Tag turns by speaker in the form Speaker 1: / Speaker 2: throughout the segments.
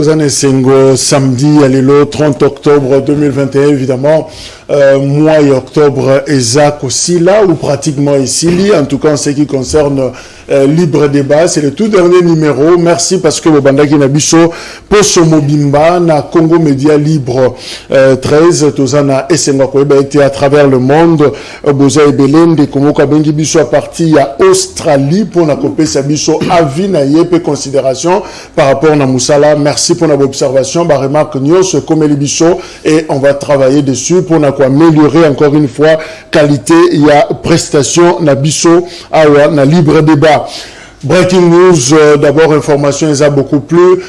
Speaker 1: Sengo, samedi, le 30 octobre 2021, évidemment, mois et octobre, Isaac aussi là, ou pratiquement ici, en tout cas en ce qui concerne Libre Débat, c'est le tout dernier numéro. Merci parce que le Bandaki Nabiso, Poso Mobimba, na Congo Média Libre 13, Tozana Essenga Koeba était à travers le monde, Boza et Belém, de Congo Kabengi Biso à partir à Australie pour na copé Sabiso avis na yépe considération par rapport à Moussala. Merci pour notre observation, bah remarque nous ce comme les bichons et on va travailler dessus pour améliorer encore une fois qualité il y a prestation na bichon à na libre débat. Breaking news, d'abord information, il y a beaucoup plus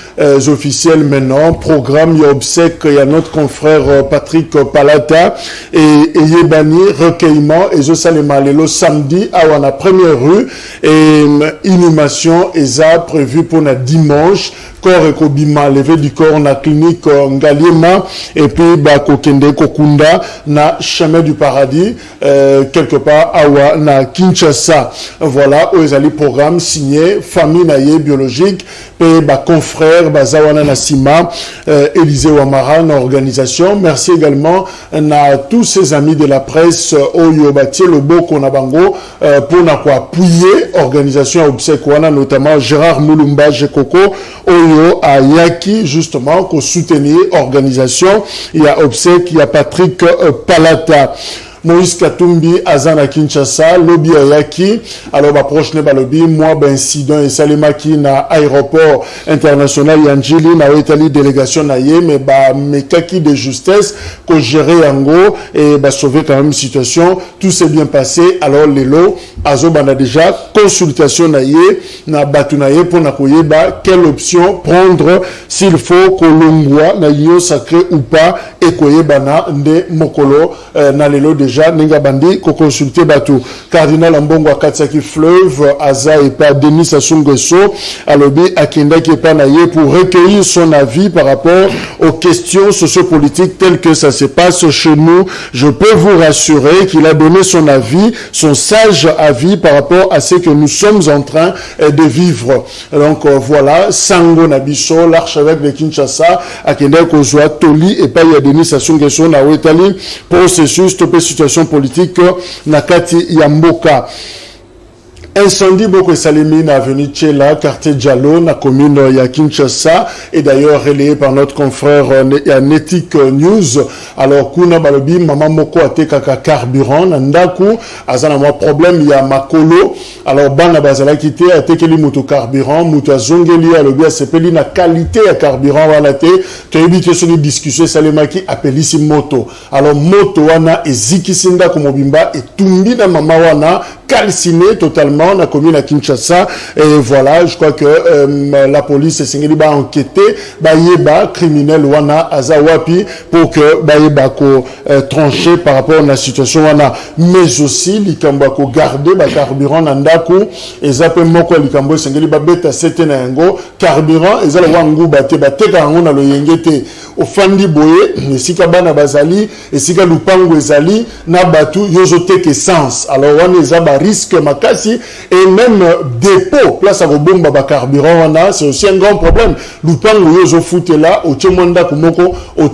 Speaker 1: officiel maintenant. Programme, il y a obsèque, il y a notre confrère Patrick Palata et Yébani, recueillement, et je salue le samedi à la première rue et inhumation, il y a prévu pour le dimanche. Corps et Kobima, levé du corps na clinique Ngaliema et puis Kokende Kokunda na chemin du paradis quelque part awa na Kinshasa. Voilà où les programmes signé famille naye biologique et confrère Bazawana Nasima Élisée Ouamara na organisation. Merci également à tous ces amis de la presse Oyo Batie Lobo Konabango pour na quoi appuyer organisation obsèque notamment Gérard Moulumba Jekoko Oyo à Yaki, justement, pour soutenir l'organisation. Il y a obsèque, il y a Patrick Palata. Moïse Katumbi, Azana Kinshasa, lobby Ayaki, alors prochaine lobby, moi incident et Salimaki na aéroport international Yanjili na Italie délégation na yé mais mais kaki de justesse que gérer yango et sauver quand même situation, tout s'est bien passé. Alors lelo azo bana déjà consultation na yé na batu na yé pour na koyeba quelle option prendre s'il faut kolongwa na yo sacré ou pas et koyeba na nde mokolo na lelo déjà Nenga Bandi ko consulter bateau cardinal Ambongo Katsaki fleuve Aza et pas Denis Sassou Nguesso alobi akenda qui pas naïe pour recueillir son avis par rapport aux questions sociopolitiques telles que ça se passe chez nous. Je peux vous rassurer qu'il a donné son avis, son sage avis par rapport à ce que nous sommes en train de vivre. Donc voilà, Sango Nabiso, l'archevêque de Kinshasa, akenda Kozwa Toli et pas Denis Sassou Nguesso na Wetali processus topé situation politique Nakati Yamboka. Incendie beaucoup salimi na avenue Tchela, quartier Diallo, na commune ya Kinshasa, et d'ailleurs relayé par notre confrère Netic News. Alors, kuna balobi, maman moko ate kaka carburant, nandaku, azana moi problème, ya makolo. Alors, bana bazala kite, ate keli moto carburant, moto azongeli, alobi, asepeli na qualité ya carburant, wana te, te ebite soni discussion, salimaki, apelisi moto. Alors, moto wana, eziki sinda kumobimba, et tumbi na mama wana, calciné totalement la commune à Kinshasa et voilà je crois que la police s'engage à enquêter yeba criminel wana azawapi pour que yeba ko trancher par rapport à la situation wana mais aussi likambo ko garder carburant na ndako et zape moko likambo s'engage beta setena yango carburant ezala wangu bate bateka ngo na lo yengete ofandi boye esika bana bazali esika lupango ezali na batu yozote essence alors wana ezaba risque makasi et même dépôt place à rebomba carburant wana c'est aussi un grand problème lupango yozo fouté là au tchemonda kumoko au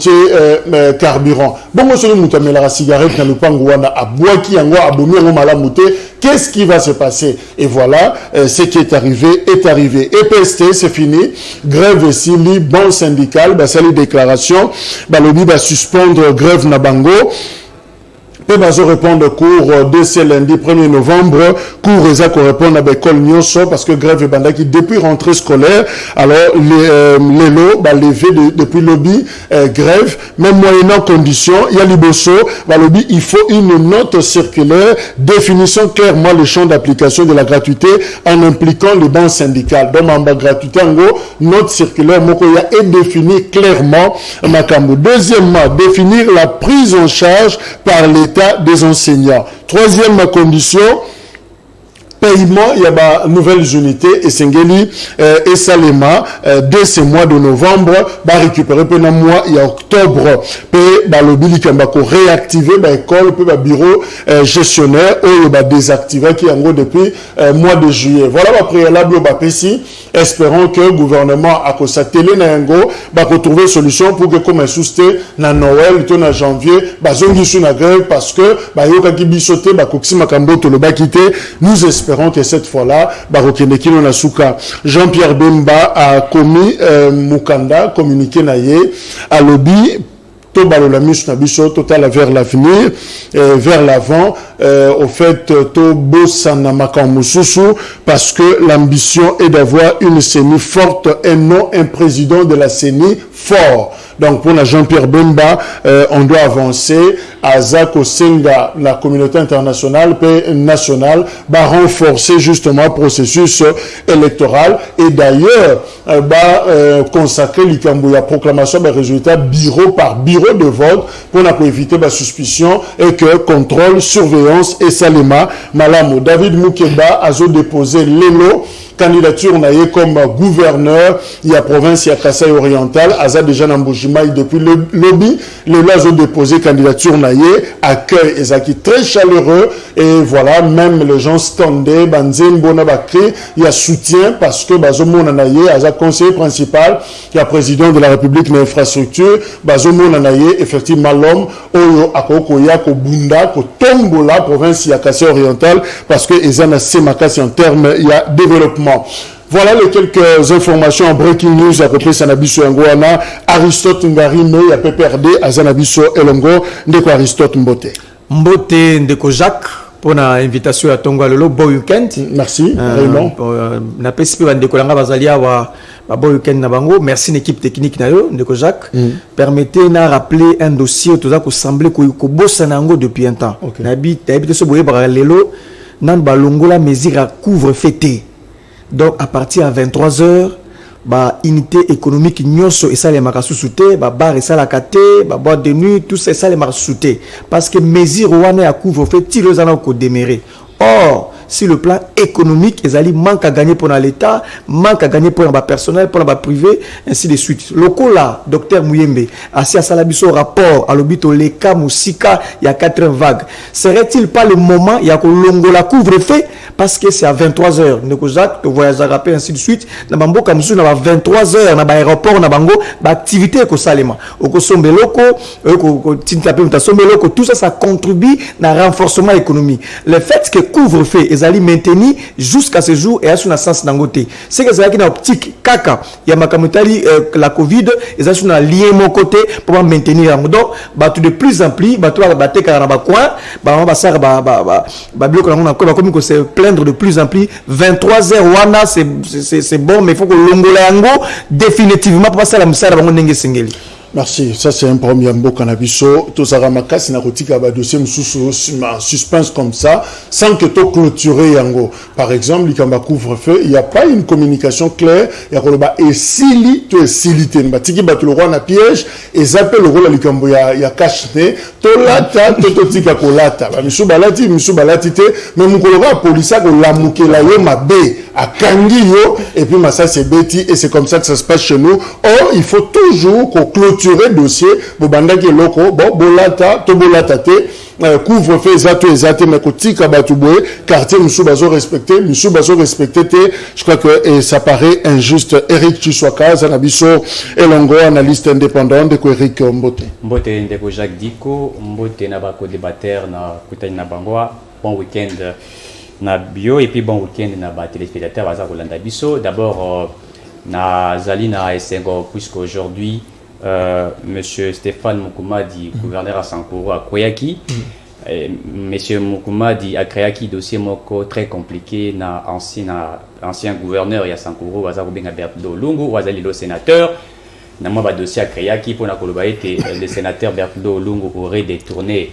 Speaker 1: carburant bon so mutamela la cigarette na lupango wana abwaki yango abomi yango malamuté. Qu'est-ce qui va se passer? Et voilà, ce qui est arrivé est arrivé. EPST, c'est fini. Grève ici, bon syndical, c'est les déclarations. Lobby va suspendre grève Nabango. Peut répondre cours de ce lundi 1er novembre, cours exact répondre à l'école Nyonso parce que grève et bandaki depuis rentrée scolaire. Alors les lots levé depuis lobby grève même moyennant condition il y a liboso lobby il faut une note circulaire définissant clairement le champ d'application de la gratuité en impliquant les banques syndicales. Donc en gratuité en gros note circulaire moko ya est défini clairement makambo. Deuxièmement, définir la prise en charge par l'État des enseignants. Troisième condition, paiement, il y a de nouvelles unités et Sengeli et Salema dès ce mois de novembre va récupérer pendant mois il y a octobre puis lobby qui va réactiver l'école puis bureau gestionnaire ou va désactiver qui en gros depuis mois de juillet. Voilà le préalable au BAPC espérons que le gouvernement a consacré Nango va retrouver solution pour que comme un sousté na Noël to na janvier bazongi sous na grève parce que yoka ki bisoté koksi makambo to le bakité. Nous espérons que cette fois-là bakokende kino na suka. Jean-Pierre Bemba a commis Mukanda communiqué na ye à lobby la mission total vers l'avenir, vers l'avant, au fait, to bossana makamususu, parce que l'ambition est d'avoir une CENI forte et non un président de la CENI fort. Donc pour la Jean-Pierre Bemba, on doit avancer à Zako Senga, la communauté internationale, paix nationale, renforcer justement le processus électoral et d'ailleurs consacrer la proclamation des résultats bureau par bureau de vote pour éviter la suspicion et que contrôle, surveillance et salima. Malamo David Moukeba a déposé l'élo candidature naïe comme gouverneur il y a province il y a Kasaï oriental Aza déjà Namboujimaï depuis le lobby les lois ont déposé candidature naïe accueil Ezaki très chaleureux et voilà même les gens standés Banzin Bonabakri il y a soutien parce que Bazomo Nanaye Aza conseiller principal il y a président de la République de l'infrastructure Bazomo Nanaye effectivement l'homme Oyo Akoko Yako Bunda Ko Tombola province il y a Kasaï oriental parce que Ezana Semakasi en termes il y a développement. Voilà les quelques informations en breaking news à peu près Sanabiso Yangoana, Aristote Ngarino, il y a PPRD, à Sanabiso Elongo, Ndeko Aristote Mbote.
Speaker 2: Mbote Ndeko Jacques, pour l'invitation à Tonga Lolo, bon week-end.
Speaker 1: Merci, Raymond.
Speaker 2: Na PSP Ndeko Langa Bazalia, bon week-end Nabango. Merci l'équipe technique Nayo, Ndeko Jacques. Permettez de rappeler un dossier, tout ça, qu'on semblait qu'on bosse depuis un temps. Nabi, ce boye Baralelo, Nan Balongola, Mesira couvre-fêté. Donc à partir de 23h, unité économique nyoso et ça les marques sous-souté, bar et ça la kate, boîte de nuit, tout ça les marques sous-souté. Parce que mesure ouane à couvre-feu, tirer en ko déméré. Or, si le plan économique, ils manque à gagner pour l'État, manque à gagner pour le personnel, pour le privé, ainsi de suite. Le coup là, docteur Mouyembe, assis à Salabiso rapport à l'obito Leka Moussika, il y a 4 vagues. Serait-il pas le moment, il y a que l'ongola couvre-feu, parce que c'est à 23h. Nous Jacques, le voyage à rappel, ainsi de suite. Dans Bambo Kamsou, dans 23h, dans l'aéroport, dans Bango, l'activité est salima. Au Kosombe Loko, tout ça, ça contribue à un renforcement économique. Le fait que couvre-feu, ils allaient maintenir jusqu'à ce jour et à son sens d'angote. C'est que c'est une optique caca. Il y a makamutali la Covid, ils ont un lien mon côté pour maintenir. Donc, tout de plus en plus, tout va battre quand on va coin, on va ça, comme on se plaindre de plus en plus. 23h, wana c'est bon, mais il faut que l'ongolango définitivement pour passer la moussa d'abord n'engue singeli.
Speaker 1: Merci. Ça, c'est un premier mot cannabiso. Tout ça, ramaka, c'est un dossier suspense comme ça, sans que tu clôturer yango. Par exemple, il couvre-feu, il n'y a pas une communication claire. Il y a et si tu es silité, tu as le roi na piège, et zappel le rôle il y a cacheté, tolata, tototika kolata. Misu balati, mais mon colora police a la moukela yo ma bé, à Kangiyo, et puis ça c'est bêti, et c'est comme ça que ça se passe chez nous. Or, il faut toujours qu'on clôturer dossier, bobandaki loko, bolata, tobolata te, couvre-feu exact, mais kotika batouboé, quartier Moussou Bazo respecté, je crois que ça paraît injuste. Eric Chiswaka, Zanabiso, Elongo, analyste indépendant de Eric Mbote.
Speaker 3: Mbote Ndeko Jacques Diko, Mbote Nabako débatteur na Koutani Nabangwa, bon week-end na bio et puis bon week-end na ba téléspectateurs Baza Rolanda Biso. D'abord, na Zalina Essengo, puisqu'aujourd'hui, Monsieur Stéphane Mukumadi, gouverneur à Sankoro, à Koyaki. Monsieur Mukumadi, à Koyaki, dossier moko très compliqué, na ancien gouverneur à Sankoro, Wazako Benga Bertdo Lungu, Wazalilo sénateur. Na moi, dossier à Koyaki, pour na le sénateur Bertdo Lungu aurait détourné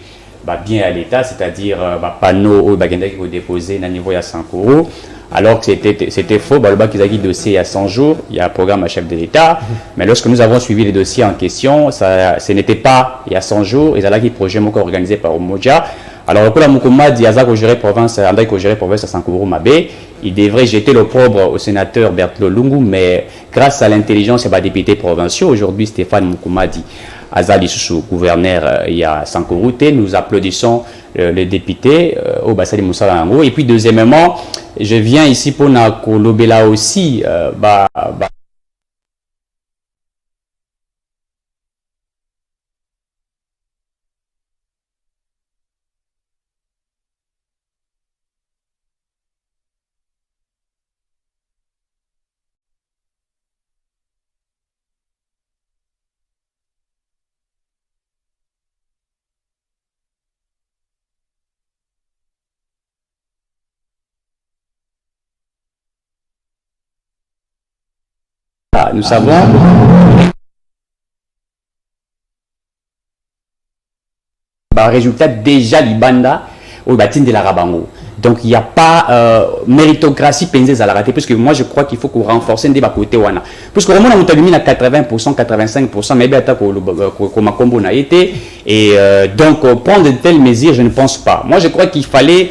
Speaker 3: bien à l'État, c'est-à-dire panneau ou bagenda qui ont déposé à niveau à 100 euros, alors que c'était faux. Le qu'ils ont dit dossier il y a 100 jours, il y a un programme à chef de l'État, mais lorsque nous avons suivi les dossiers en question, ce n'était pas il y a 100 jours, ils allaient qui projet encore organisé par Omoja, Alors, quand la Mukuma dit Azak au gérer province, Andai au gérer province à Sankourou Mabé, il devrait jeter l'opprobre au sénateur Berthelot Lungu, mais grâce à l'intelligence des députés provinciaux, aujourd'hui Stéphane Mukuma dit Azali sous gouverneur il y a Sankourou, nous applaudissons les députés au Bassali Moussa Lango. Et puis, deuxièmement, je viens ici pour Nakolobela aussi, nous savons résultat déjà Libanda au bâtiment de la Rabango. Donc il n'y a pas méritocratie pensée à la rater, parce que moi je crois qu'il faut qu'on renforce un débat côté wana. Parce que vraiment on a mis à 80%, 85%, mais bien comme combo n'a été. Et donc prendre de telles mesures, je ne pense pas. Moi je crois qu'il fallait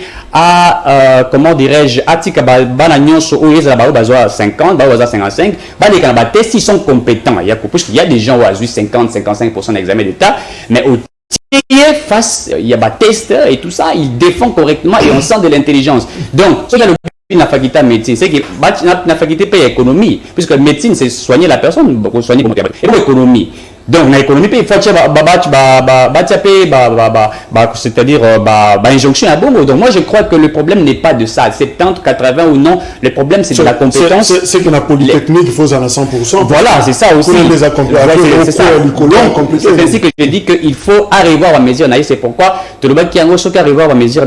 Speaker 3: comment dirais-je, atika banagnon sur OIS la bazo 50, bazo 55, les candidates s'ils sont compétents. Parce qu'il y a des gens qui ont 50, 55% d'examen d'État, mais au face, il y a des tests et tout ça, ils défendent correctement et on sent de l'intelligence. Donc, ce qu'il y a la faculté de médecine, c'est que la faculté paye l'économie, puisque la médecine, c'est soigner la personne, soigner l'économie. Donc, l'économie, il faut c'est-à-dire injonction à bon. Donc, moi, je crois que le problème n'est pas de ça, 70, 80 ou non. Le problème, c'est de la compétence.
Speaker 1: C'est que la polytechnique, il faut en à 100%.
Speaker 3: Voilà, c'est ça aussi.
Speaker 1: C'est
Speaker 3: ainsi que je dis qu'il faut arriver à mesure. C'est pourquoi, tout le monde qui a arrivé à mesure,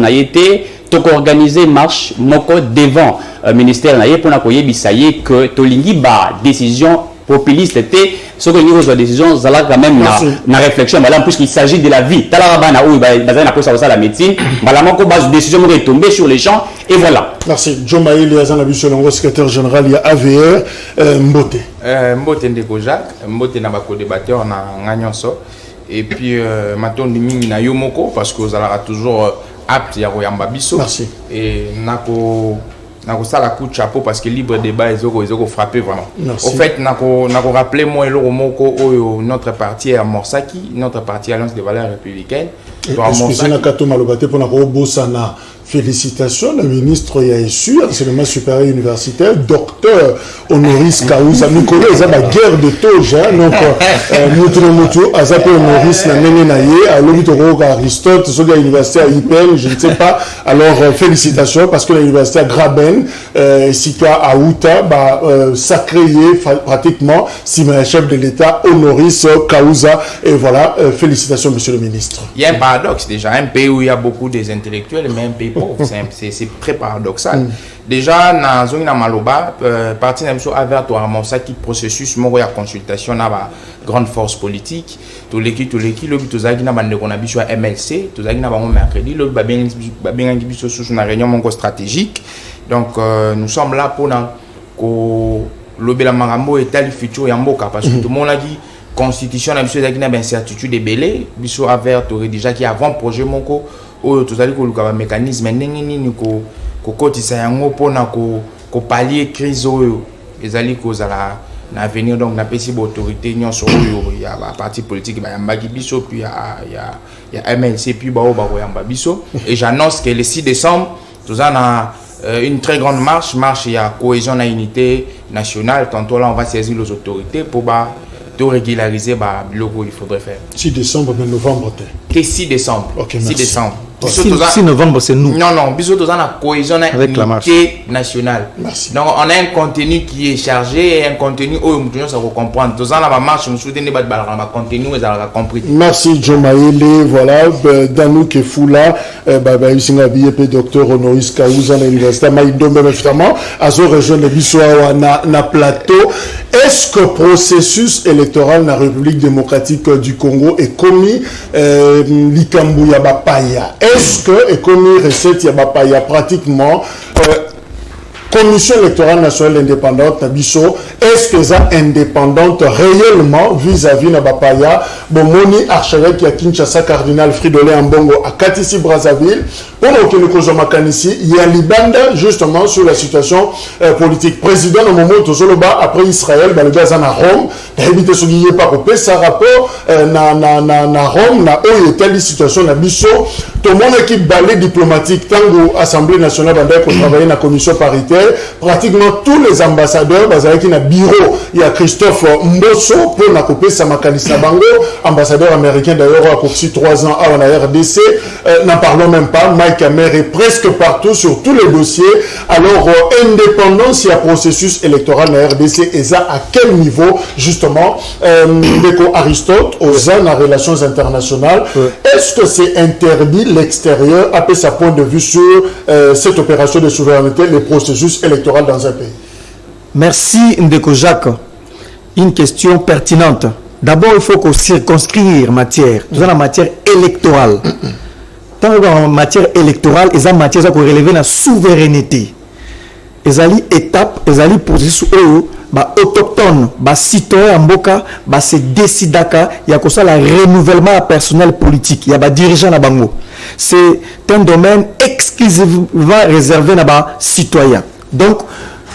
Speaker 3: tu organiser marche moko devant le ministère pour que Tolingi décision populiste était ce que nous avons décision ça quand même na réflexion voilà puisqu'il s'agit de la vie talarabana où la médecine voilà mon base décision est tombée sur les gens et voilà.
Speaker 1: Merci. John Maïli Azan Abisolongo, secrétaire général il y a AVR Mbote
Speaker 4: Ndeko Jacques Mbote na bako débatteur na nganyonso et puis maintenant mingi na yomoko parce que vous allez toujours apte ya koyamba biso.
Speaker 1: Merci.
Speaker 4: Et nako ça la coup de chapeau parce que libre débat ils ont frappé vraiment.
Speaker 1: Merci.
Speaker 4: Au fait nako rappeler moi notre parti à Morsaki, notre parti Alliance des valeurs républicaines.
Speaker 1: Excusez-moi Kato Malobate pour nako bosana. Félicitations, le ministre Yaessu, enseignement supérieur universitaire, docteur honoris causa. Nicolas, ils ont la guerre de Toge, donc Moutou, Azapo honoris, na Nenenaye, à l'Obitoro, Aristote, sur l'université à IPN, je ne sais pas. Alors, félicitations, parce que l'université à Graben, Sika à Outa, sacréé pratiquement, si chef de l'État honoris causa. Et voilà, félicitations, monsieur le ministre.
Speaker 4: Il y a un paradoxe déjà, un pays où il y a beaucoup des intellectuels, mais un pays c'est très paradoxal. Déjà, dans zone Maloba, parti avait ça qui processus de consultation dans la grande force politique. Tous les qui le but aux agina bande qu'on a biso à MLC, tous agina ba mercredi, le ba bien biso sous une réunion stratégique. Donc nous sommes là pour le bela marambo et tel futur yamboka parce que tout le monde a dit constitution na biso agina ben certitude de belé, biso avait déjà qui avant projet monko ou tous allez ko luka mécanisme ndenge nini ko kotisa yango pona ko pallier crise oyo ezali kozala na avenir donc na pesi ba autorité nyonso oyo ya ba parti politique ba yambaki biso puis ya MLC puis ba yamba biso et j'annonce que le 6 décembre tous a une très grande marche il y a cohésion et unité nationale tantôt là on va saisir les autorités pour de régulariser le il faudrait faire
Speaker 1: 6 décembre mais novembre
Speaker 4: que 6 décembre.
Speaker 1: OK,
Speaker 4: 6 décembre.
Speaker 2: 6 novembre, c'est nous.
Speaker 4: Non, bisous dans la cohésion
Speaker 2: avec la marche
Speaker 4: nationale.
Speaker 1: Merci.
Speaker 4: Donc, on a un contenu qui est chargé et un contenu où nous devons comprendre. Dans la marche, nous souhaitons débattre le contenu, vous avez compris.
Speaker 1: Merci, John Maïli. Voilà, Danou Kefoula, docteur honoris causa à l'université Maïdombe, évidemment, à ce région de Bissoa, na plateau. Est-ce que le processus électoral dans la République démocratique du Congo est commis Likambu Yabapaya? Est-ce que est commis recette Yabapaya pratiquement commission électorale nationale indépendante Nabiso, est-ce que ça indépendante réellement vis-à-vis na Bapaya, Bomoni archevêque ya Kinshasa cardinal Fridolin Ambongo à Katisi Brazzaville, pour que le Kozomakanisi, il y a Libanda justement sur la situation politique. Président au moment où Zoloba après Israël, le gaz à Rome, éviter ce qui est pas coupé, ça rapport na Rome, na où était la situation na Bisso, tout le monde équipe balai diplomatique, tant Assemblée nationale pour travailler dans la commission paritaire, pratiquement tous les ambassadeurs, qui na bureau, il y a Christophe Mbosso pour na couper Samakanisi Bango, ambassadeur américain d'ailleurs à Coxy 3 ans à la RDC, n'en parlons même pas. Mike Amer est presque partout sur tous les dossiers. Alors, indépendance, il y a processus électoral dans la RDC et ça à quel niveau justement Aristote aux relations internationales. Est-ce que c'est interdit l'extérieur à sa point de vue sur cette opération de souveraineté, les processus électoraux dans un pays?
Speaker 2: Merci Ndeko Jacques. Une question pertinente. D'abord, il faut qu'on circonscrire matière. Nous avons la matière électorale. En matière électorale, ils ont matière qui relever la souveraineté. Ils ont étape, ils ont processus autochtone, citoyen en boka, se décidaka, il y a comme ça le renouvellement personnel politique, il y a dirigeant na bango. C'est un domaine exclusivement réservé à citoyens. Donc,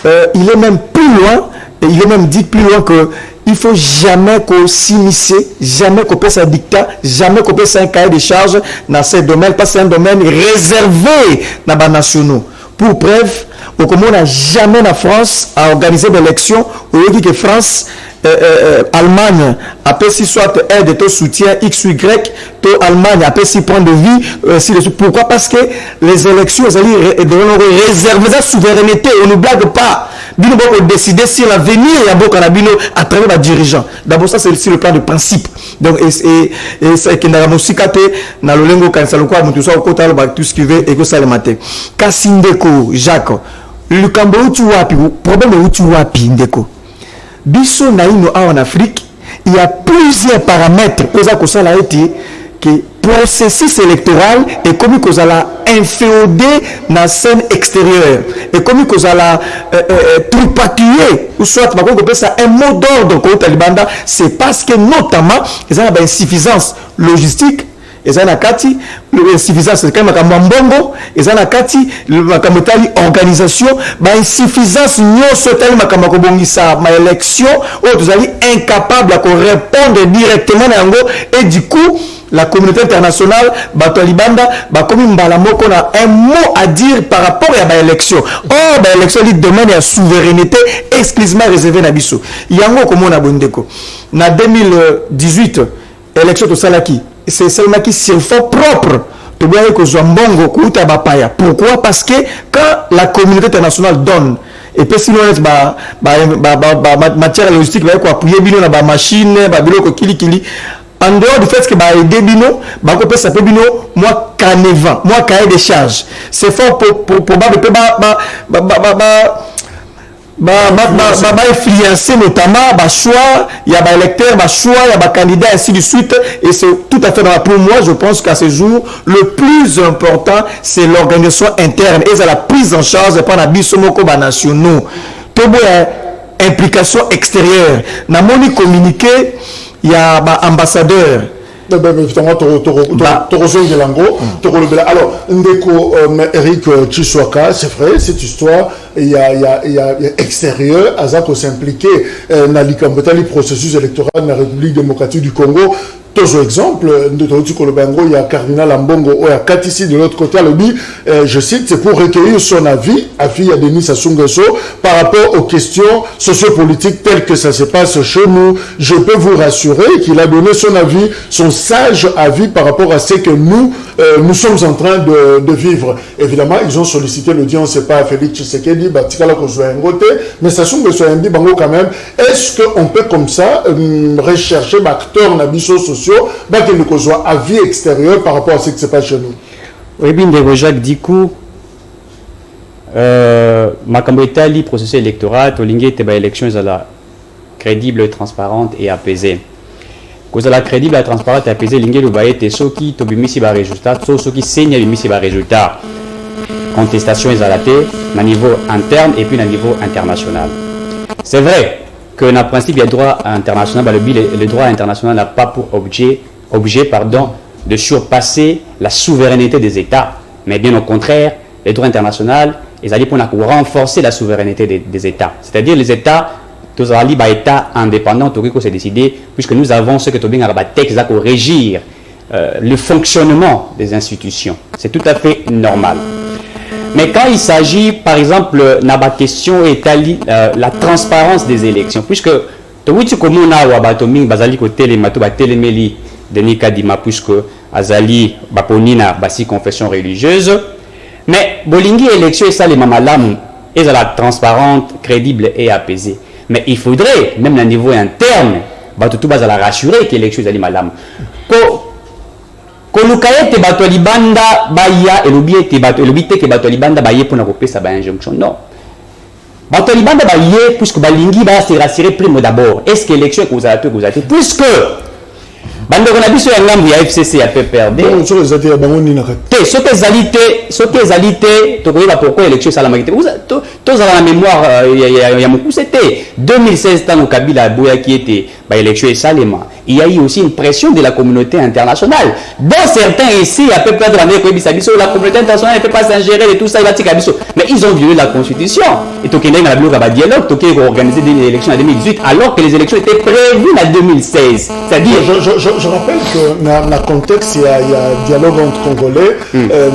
Speaker 2: il est même plus loin, et il est même dit plus loin que il faut jamais qu'on s'initie, jamais qu'on passe un dictat, jamais qu'on passe un cahier de charges dans ces domaines, parce que c'est un domaine réservé dans les nationaux. Pour preuve, on n'a jamais en France à organiser des élections où il dit que France, Allemagne, après si soit aide de ton soutien X ou Y, Allemagne, après si point de vie, pourquoi? Parce que les élections, elles doivent réserver la souveraineté, on ne blague pas. Bino peut décider si l'avenir y a beaucoup à travers les dirigeants. D'abord, ça c'est le plan de principe. Donc, et c'est que dans la musique, dans le lingo, quand ça le quoi, tout ça, tout ce qui veut, et que ça le matin. Kassindeko, Jacques, le Cambodge, où tu vois, problème où tu vois, Pindeko. Biso naïno en Afrique, il y a plusieurs paramètres que ça a été que processus électoral et comme que ça l'a inféodé dans la scène extérieure et comme que ça l'a tripatouillé ou soit ça un mot d'ordre contre les bandes, c'est parce que notamment ils ont une insuffisance logistique. Et ça, l'insuffisance, c'est quand même un bongo, et ça, organisation, insuffisance, élection, où vous allez incapable à répondre directement et du coup, la communauté internationale, Batolibanda, comme on a un mot à dire par rapport à l'élection. Or, l'élection, il demande la souveraineté exclusivement réservée à Bissau. Il y a un mot comme on a bondeko. En 2018, l'élection de Salaki. C'est seulement qui c'est fort propre. Pourquoi? Parce que quand la communauté internationale donne, et puis sinon, matière logistique, va appuyer la machine, en dehors du fait que aider bino, ça peut bino, moi canevant, moi cahier des charges. C'est fort probable que influencer notamment choix, il y a électeurs, choix, il y a candidats, ainsi de suite. Et c'est tout à fait pour moi, je pense qu'à ce jour, le plus important, c'est l'organisation interne et c'est la prise en charge par la bisomoko nationaux. Tout implication extérieure. Dans mon communiqué, il y a ambassadeur.
Speaker 1: Alors, Ndeko Eric Chiswaka, c'est vrai, cette histoire, il y a extérieur, Azako s'impliquer dans le processus électoral de la République démocratique du Congo. Toujours exemple, il y a Cardinal Ambongo, il y a Katisi de l'autre côté, je cite, c'est pour recueillir son avis à Denis Sassou Nguesso par rapport aux questions sociopolitiques telles que ça se passe chez nous. Je peux vous rassurer qu'il a donné son avis, son sage avis par rapport à ce que nous sommes en train de vivre. Évidemment, ils ont sollicité l'audience, c'est pas Félix Tshisekedi, mais Sassou Nguesso a dit, quand même, est-ce qu'on peut comme ça rechercher acteurs nabiso sociaux qu'il nous soit avis extérieur par rapport à ce qui se passe chez nous?
Speaker 3: Oui, bien, Jacques Dikou, Makambo Etali, processus électoral, Tolingue, Teba élection, crédible, transparente et apaisée. Cause la crédible, transparente et apaisée, Lingue, le baïe, Tesoki, Tobimisi, ba résultat, Tosoki, Seigne, Bimisi, ba résultat. contestation ezalate na niveau interne et puis na niveau international. C'est vrai que dans le principe du droit international, le droit international n'a pas pour objet de surpasser la souveraineté des États, mais bien au contraire, le droit international est allé pour renforcer la souveraineté des États. C'est-à-dire les États, tous les États indépendants, tout ce s'est décidé, puisque nous avons ce que tu as dit, texte pour régir le fonctionnement des institutions. C'est tout à fait normal. Mais quand il s'agit, par exemple, de la question la transparence des élections, puisque tu vois comment on a Wabatoming, Bazali côté les matou batelemeli de Nikadima, puisque Azali Baponina basi confession religieuse, mais Bolingi élection et ça les mamalam est la transparente, crédible et apaisée. Mais il faudrait, même à niveau interne, tout bas à la rassurer que l'élection est malam. Kolukaye te bato libanda baya elobi te bato libanda baye pour na kopesa ba injonction. Non. Bato libanda baye puisque balingi ba se rassurer primo d'abord. Est-ce que l'élection que vous avez puisque bando na biso ya ngambi ya FCC ya PPRD.
Speaker 1: Non, sur les attaques bango ni na
Speaker 3: te soki ezali te tokoyeba pourquoi élection esalamaki te tozala na mémoire ya mokuse te 2016 ntango Kabila aboyaki ete baélection esalema. Il y a eu aussi une pression de la communauté internationale. Dans certains ici, à peu près de la communauté internationale ne peut pas s'ingérer et tout ça, il va tirer. Mais ils ont violé la constitution. Et donc, il y a un dialogue, il a organisé des élections en 2018, alors que les élections étaient prévues en 2016. C'est-à-dire.
Speaker 1: Je rappelle que dans le contexte, il y a un dialogue entre Congolais,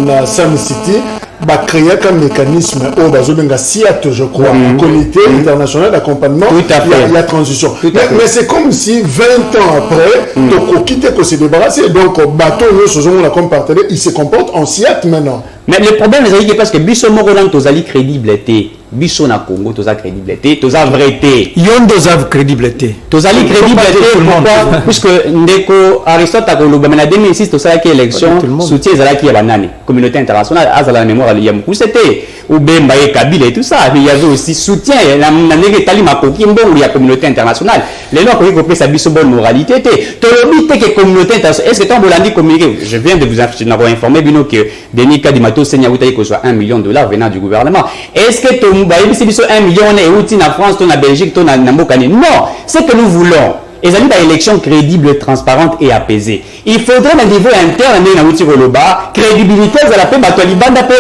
Speaker 1: dans Sam City. Bah, créer un mécanisme au Bazobenga SIAT, je crois, comité international d'accompagnement de la transition. Mais c'est comme si 20 ans après, Toko quitte que se débarrasser. Donc, bateau, nous, ce sont comme partenaire, il se comporte en SIAT maintenant.
Speaker 3: Mais le problème, c'est parce que Bisso Moroland, tu as crédibilité. Bisso na Congo, tu as crédibilité, tu as vérité.
Speaker 2: Yon dosav crédibilité.
Speaker 3: Tu as crédibilité, pourquoi? Puisque Ndeko Aristote a Koloba, mais en 2006, tu as élection, soutien Zalaki Yabanani, communauté internationale, Azala la mémoire, il y a beaucoup, c'était, ou Bemba et Kabila et tout ça, mais il y avait aussi soutien, il y a la communauté internationale. Les gens qui ont compris sa Bisso bonne moralité, tu as que communauté internationale, est-ce que tu as communiqué? Je viens de vous informer, Bino, que Denis Kadimato Senya Outaï que soit $1 million venant du gouvernement. Est-ce que tu as 1 million et en France, en Belgique, en Mokane? Non, c'est que nous voulons. Et ça dit une élection crédible, transparente et apaisée. Il faudrait à niveau interne, crédibilité, ça la paix, Batolibanda paix,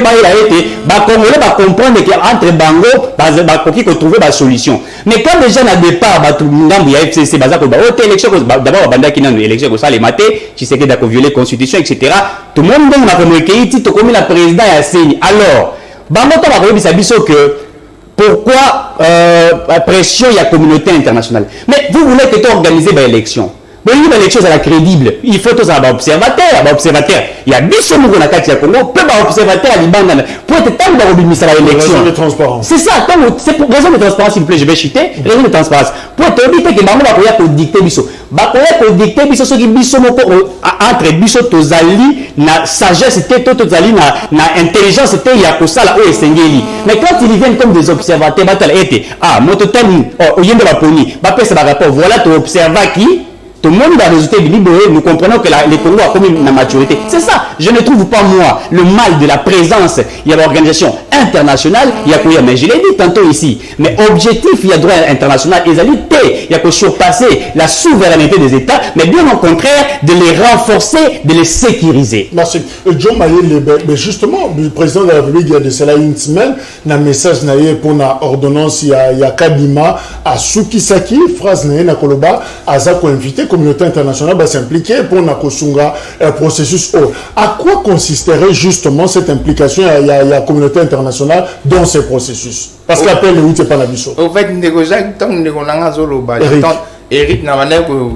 Speaker 3: Congolais va comprendre qu'entre Bango, qui trouver la solution. Mais quand déjà à départ, il y a FCC, élection, d'abord, Banda qui n'a une élection, ça les matés, tu sais qu'il a violé la constitution, etc. Tout le monde a communiqué, tu as la président et Asseni. Alors, Bango, tu as dit que pourquoi pression il y a communauté internationale. Mais vous voulez que tu organises l'élection. Mais l'élection c'est la crédible. Il faut tous avoir observateur. Il y a des choses qui sont Congo, peu d'observateurs à Liban pour être tant d'organiser l'élection.
Speaker 1: Raison de transparence.
Speaker 3: C'est ça. C'est pour raison de transparence, s'il vous plaît, je vais chuter. Raison de transparence. Pour te dire que Bango va pouvoir dicter biso. Dicter biso ce qui biso entre biso tozali na sagesse était tozali na intelligence était il y a que ça là où esengeli. Mais quand ils viennent comme des observateurs, mototani oyende baponi, bapesa ba rapport, voilà tu observes qui tout le monde va résulter libre, nous comprenons que les Congo a commis la maturité. C'est ça. Je ne trouve pas, moi, le mal de la présence. Il y a l'organisation internationale, il y a quoi, mais je l'ai dit tantôt ici. Mais objectif, il y a droit international, il y a que surpasser la souveraineté des États, mais bien au contraire, de les renforcer, de les sécuriser.
Speaker 1: Merci. John Mayele, mais justement, le président de la République, il y a de cela une semaine, un message pour la ordonnance, il y a Kadima, à Soukisaki, phrase na Koloba, à Zako invité, communauté internationale va s'impliquer pour la Kosunga processus. À quoi consisterait justement cette implication il y a la communauté internationale dans ce processus? Parce qu'appel le n'est pas la mission.
Speaker 4: Au fait, Eric,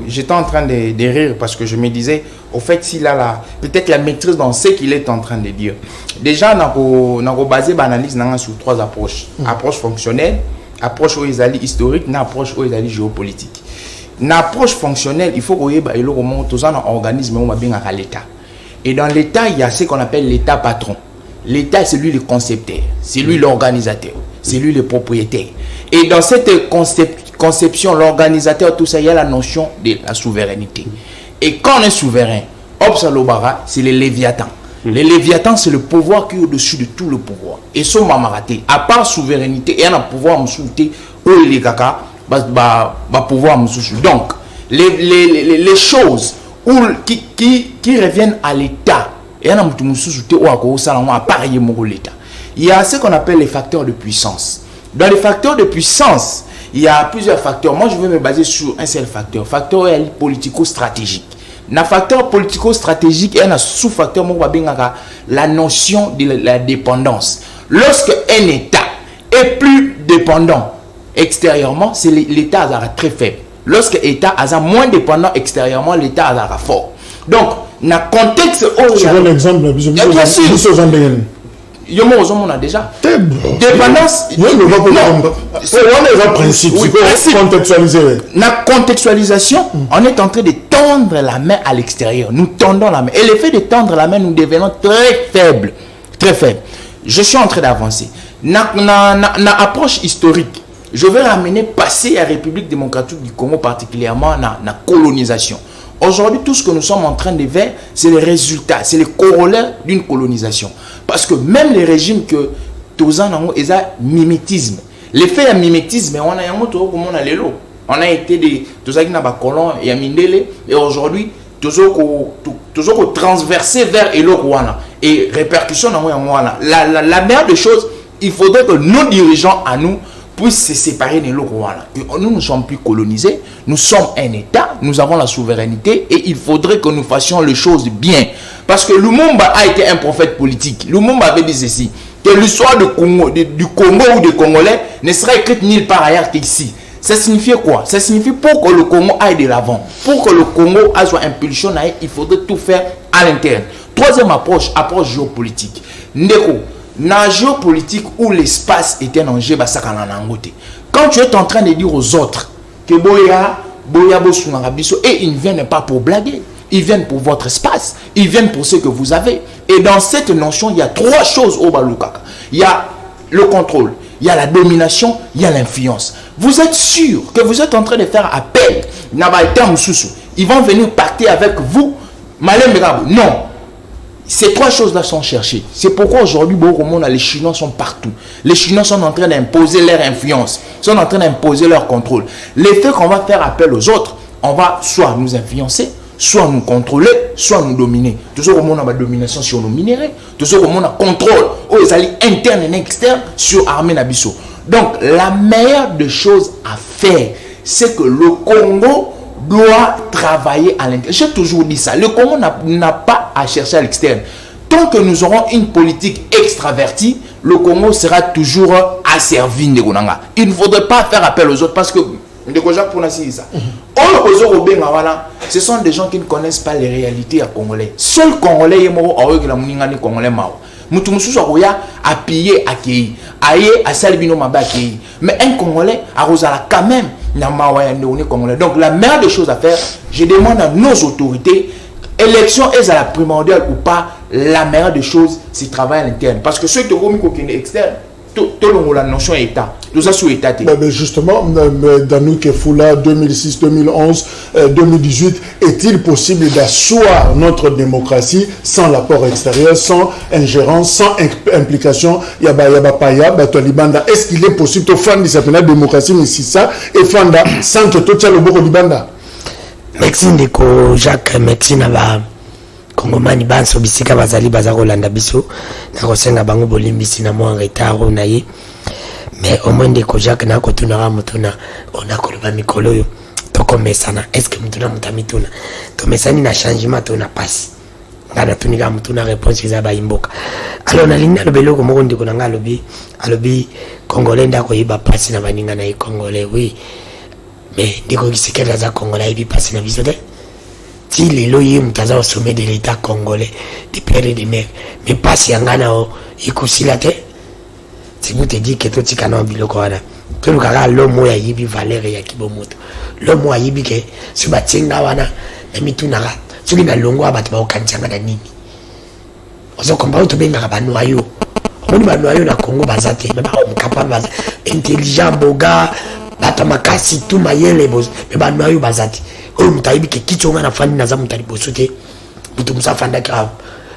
Speaker 4: j'étais en train de rire parce que je me disais, au fait, s'il a peut-être la maîtrise dans ce qu'il est en train de dire. Déjà, on a basé l'analyse sur 3 approches. Approche fonctionnelle, approche historique, et approche géopolitique. Une approche fonctionnelle, il faut que tous un organisme à l'État. Et dans l'État, il y a ce qu'on appelle l'État patron. L'État, c'est lui le concepteur, c'est lui l'organisateur, c'est lui le propriétaire. Et dans cette conception, l'organisateur, tout ça, il y a la notion de la souveraineté. Et quand on est souverain, Obsalobara, c'est le Léviathan. Le Léviathan, c'est le pouvoir qui est au-dessus de tout le pouvoir. Et son mamaraté, à part souveraineté, et un pouvoir m'souté, ou les caca, pouvoir m'souté. Donc, les choses qui reviennent à l'État, et un m'souté ou à cause l'État. Il y a ce qu'on appelle les facteurs de puissance. Dans les facteurs de puissance, il y a plusieurs facteurs. Moi, je vais me baser sur un seul facteur. Facteur politico-stratégique. Dans le facteur politico-stratégique, il y a un sous-facteur, la notion de la dépendance. Lorsque un État est plus dépendant extérieurement, c'est l'État très faible. Lorsque l'État est moins dépendant extérieurement, l'État est fort. Donc, dans le contexte où il y a...
Speaker 1: Je donne l'exemple,
Speaker 4: on a déjà dépendance. La contextualisation, on est en train de tendre la main à l'extérieur. Nous tendons la main. Et l'effet de tendre la main, nous devenons très faibles. Très faibles. Je suis en train d'avancer. Dans approche historique, je vais ramener passé à la République démocratique du Congo, particulièrement dans la colonisation. Aujourd'hui, tout ce que nous sommes en train de voir, c'est les résultats, c'est les corollaires d'une colonisation. Parce que même les régimes que tous en ont, ils ont mimétisme. L'effet de mimétisme, on a été des colons et Mindele, et aujourd'hui, toujours transversé vers Elokwana. Et répercussion dans la meilleure des choses, il faudrait que nos dirigeants à nous puissent se séparer de l'Okwana. Nous ne sommes plus colonisés, nous sommes un État, nous avons la souveraineté et il faudrait que nous fassions les choses bien. Parce que Lumumba a été un prophète politique. Lumumba avait dit ceci, que l'histoire du Congo ou des Congolais ne sera écrite nulle part ailleurs qu'ici. Ça signifie quoi? Ça signifie pour que le Congo aille de l'avant, pour que le Congo soit impulsion, il faudrait tout faire à l'interne. Troisième approche géopolitique. Ndeko, dans la géopolitique où l'espace est un enjeu, quand tu es en train de dire aux autres que et ils ne viennent pas pour blaguer, ils viennent pour votre espace, ils viennent pour ce que vous avez. Et dans cette notion, il y a trois choses au Balukaka. Il y a le contrôle, il y a la domination, il y a l'influence. Vous êtes sûr que vous êtes en train de faire appel, ils vont venir partir avec vous, non. Ces trois choses-là sont cherchées. C'est pourquoi aujourd'hui, les Chinois sont partout. Les Chinois sont en train d'imposer leur influence, sont en train d'imposer leur contrôle. L'effet qu'on va faire appel aux autres, on va soit nous influencer, soit nous contrôler, soit nous dominer. Tout ce qu'on a la domination sur nos minéraux, tout ce qu'on a contrôle aux alliés internes et externes sur l'armée Nabiso. Donc, la meilleure des choses à faire, c'est que le Congo doit travailler à l'intérieur. J'ai toujours dit ça. Le Congo n'a pas à chercher à l'externe. Tant que nous aurons une politique extravertie, le Congo sera toujours asservi. Il ne faudrait pas faire appel aux autres parce que ce sont des gens qui ne connaissent pas les réalités à Congolais. Seul Congolais est mort avec la Congolais mort. A pillé à Kéi, à Salibino Maba Kéi. Mais un Congolais a Rosala quand même. Donc la meilleure des choses à faire, je demande à nos autorités, élection est à la primordiale ou pas, la meilleure des choses, c'est travail à l'interne. Parce que ceux qui ont mis externe, tout la notion est État. Tout ça sous État.
Speaker 1: Mais justement, dans nous qui Foula 2006, 2011, 2018, est-il possible d'asseoir notre démocratie sans l'apport extérieur, sans ingérence, sans implication? Est-ce qu'il est possible de faire une démocratie, mais si ça, et faire sans que tout ça le boko libanda?
Speaker 5: Merci Ndeko Jacques, merci Naba. Kongomani banso bisika bazali bazako landa biso na kosenga bango bolimbisi na mo retard na ye mais au moins Ndeko Jacques na ko tuna mutuna ona ko ba mikolo yo to komesana est-ce que mutuna mutamituna to mesani na changement to na passe ngana tunika mutuna réponse za ba imboka alors na linda lo beloko mo ndiko na ngalobi alobi congolais ndako yiba passe na baninga na congolais oui mais ndiko kisikela za congolais yiba passe na biso de si les loyers mutaza au sommet de l'État congolais des pères et des mères mais pas si yangana o ikusilate si vous te dit que tout tikana biloko wana tout le kaka l'homme ya yibi valeur ya kibomoto l'homme ya yibi ke subatinga wana na mitunaka soki na longo abatu ba okanchanga na nini ozo komba to benga banu ayo omoni banu ayo na Congo bazate ba mukapa baza intelligent boga bata makasi tout mayele boz mais banu ayo bazate o mutayibi ke kichonga na fani na za mutali bosote mutu musafanda ka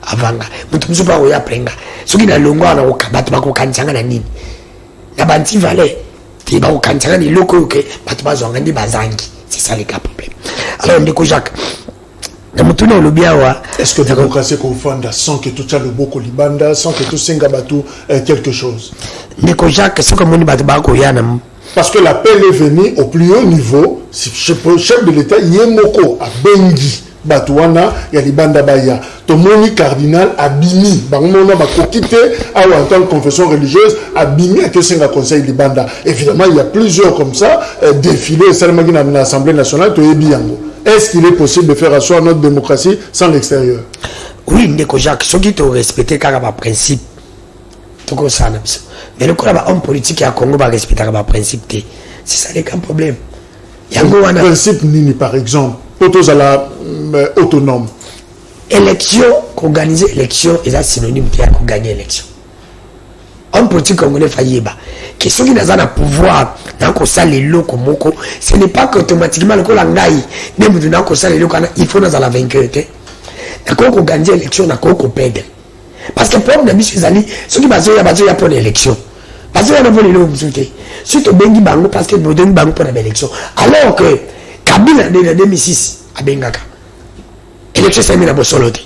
Speaker 5: avanga mutu musu pa oya prenga soki na longo na okabatu bakokanisanga na nini na banti vale ti bakokanisanga ni loko ke batu bazwanga ndi bazangi c'est ça le cas problème alors ndeko Jacques na mutu na lobiawa
Speaker 1: est-ce que démocratie ko fanda sans que tout ça le boko libanda sans que tout senga batu quelque chose
Speaker 5: ndeko Jacques c'est comme moni batu bako yana
Speaker 1: parce que l'appel est venu au plus haut niveau chef de l'état yemoko a bengi Batouana, il y a les bandes baya. Tomoni cardinal abimi. Bangmona ba kokite ou en tant que confession religieuse abimi à que c'est un conseil des bandes. Évidemment, il y a plusieurs comme ça défilés. Seulement dans l'Assemblée nationale, est-ce qu'il est possible de faire asseoir notre démocratie sans l'extérieur?
Speaker 5: Oui, ndeko Jacques, ce qui te respecter car ba principe. Tout comme ça, mais le cas homme politique à Congo va respecter ba principe. C'est ça le problème.
Speaker 1: Il y a un principe nini par exemple. Autos à la autonome.
Speaker 5: Élection, organiser élection, est synonyme de gagner élection. Un politique congolais failliba. Que ceux qui n'ont pas le pouvoir, dans les locaux, ce n'est pas qu'automatiquement le colangaï, même dans les locaux, il faut dans la vainqueur. D'accord, organiser élection, d'accord, perdre. Parce que pour nous, ceux qui ont pour l'élection. Parce que nous avons les surtout Bengi Bango, parce que nous avons Bango pour l'élection. Alors que Kabila en 2006 à Bengaka. Élection c'est mis à Bosolote.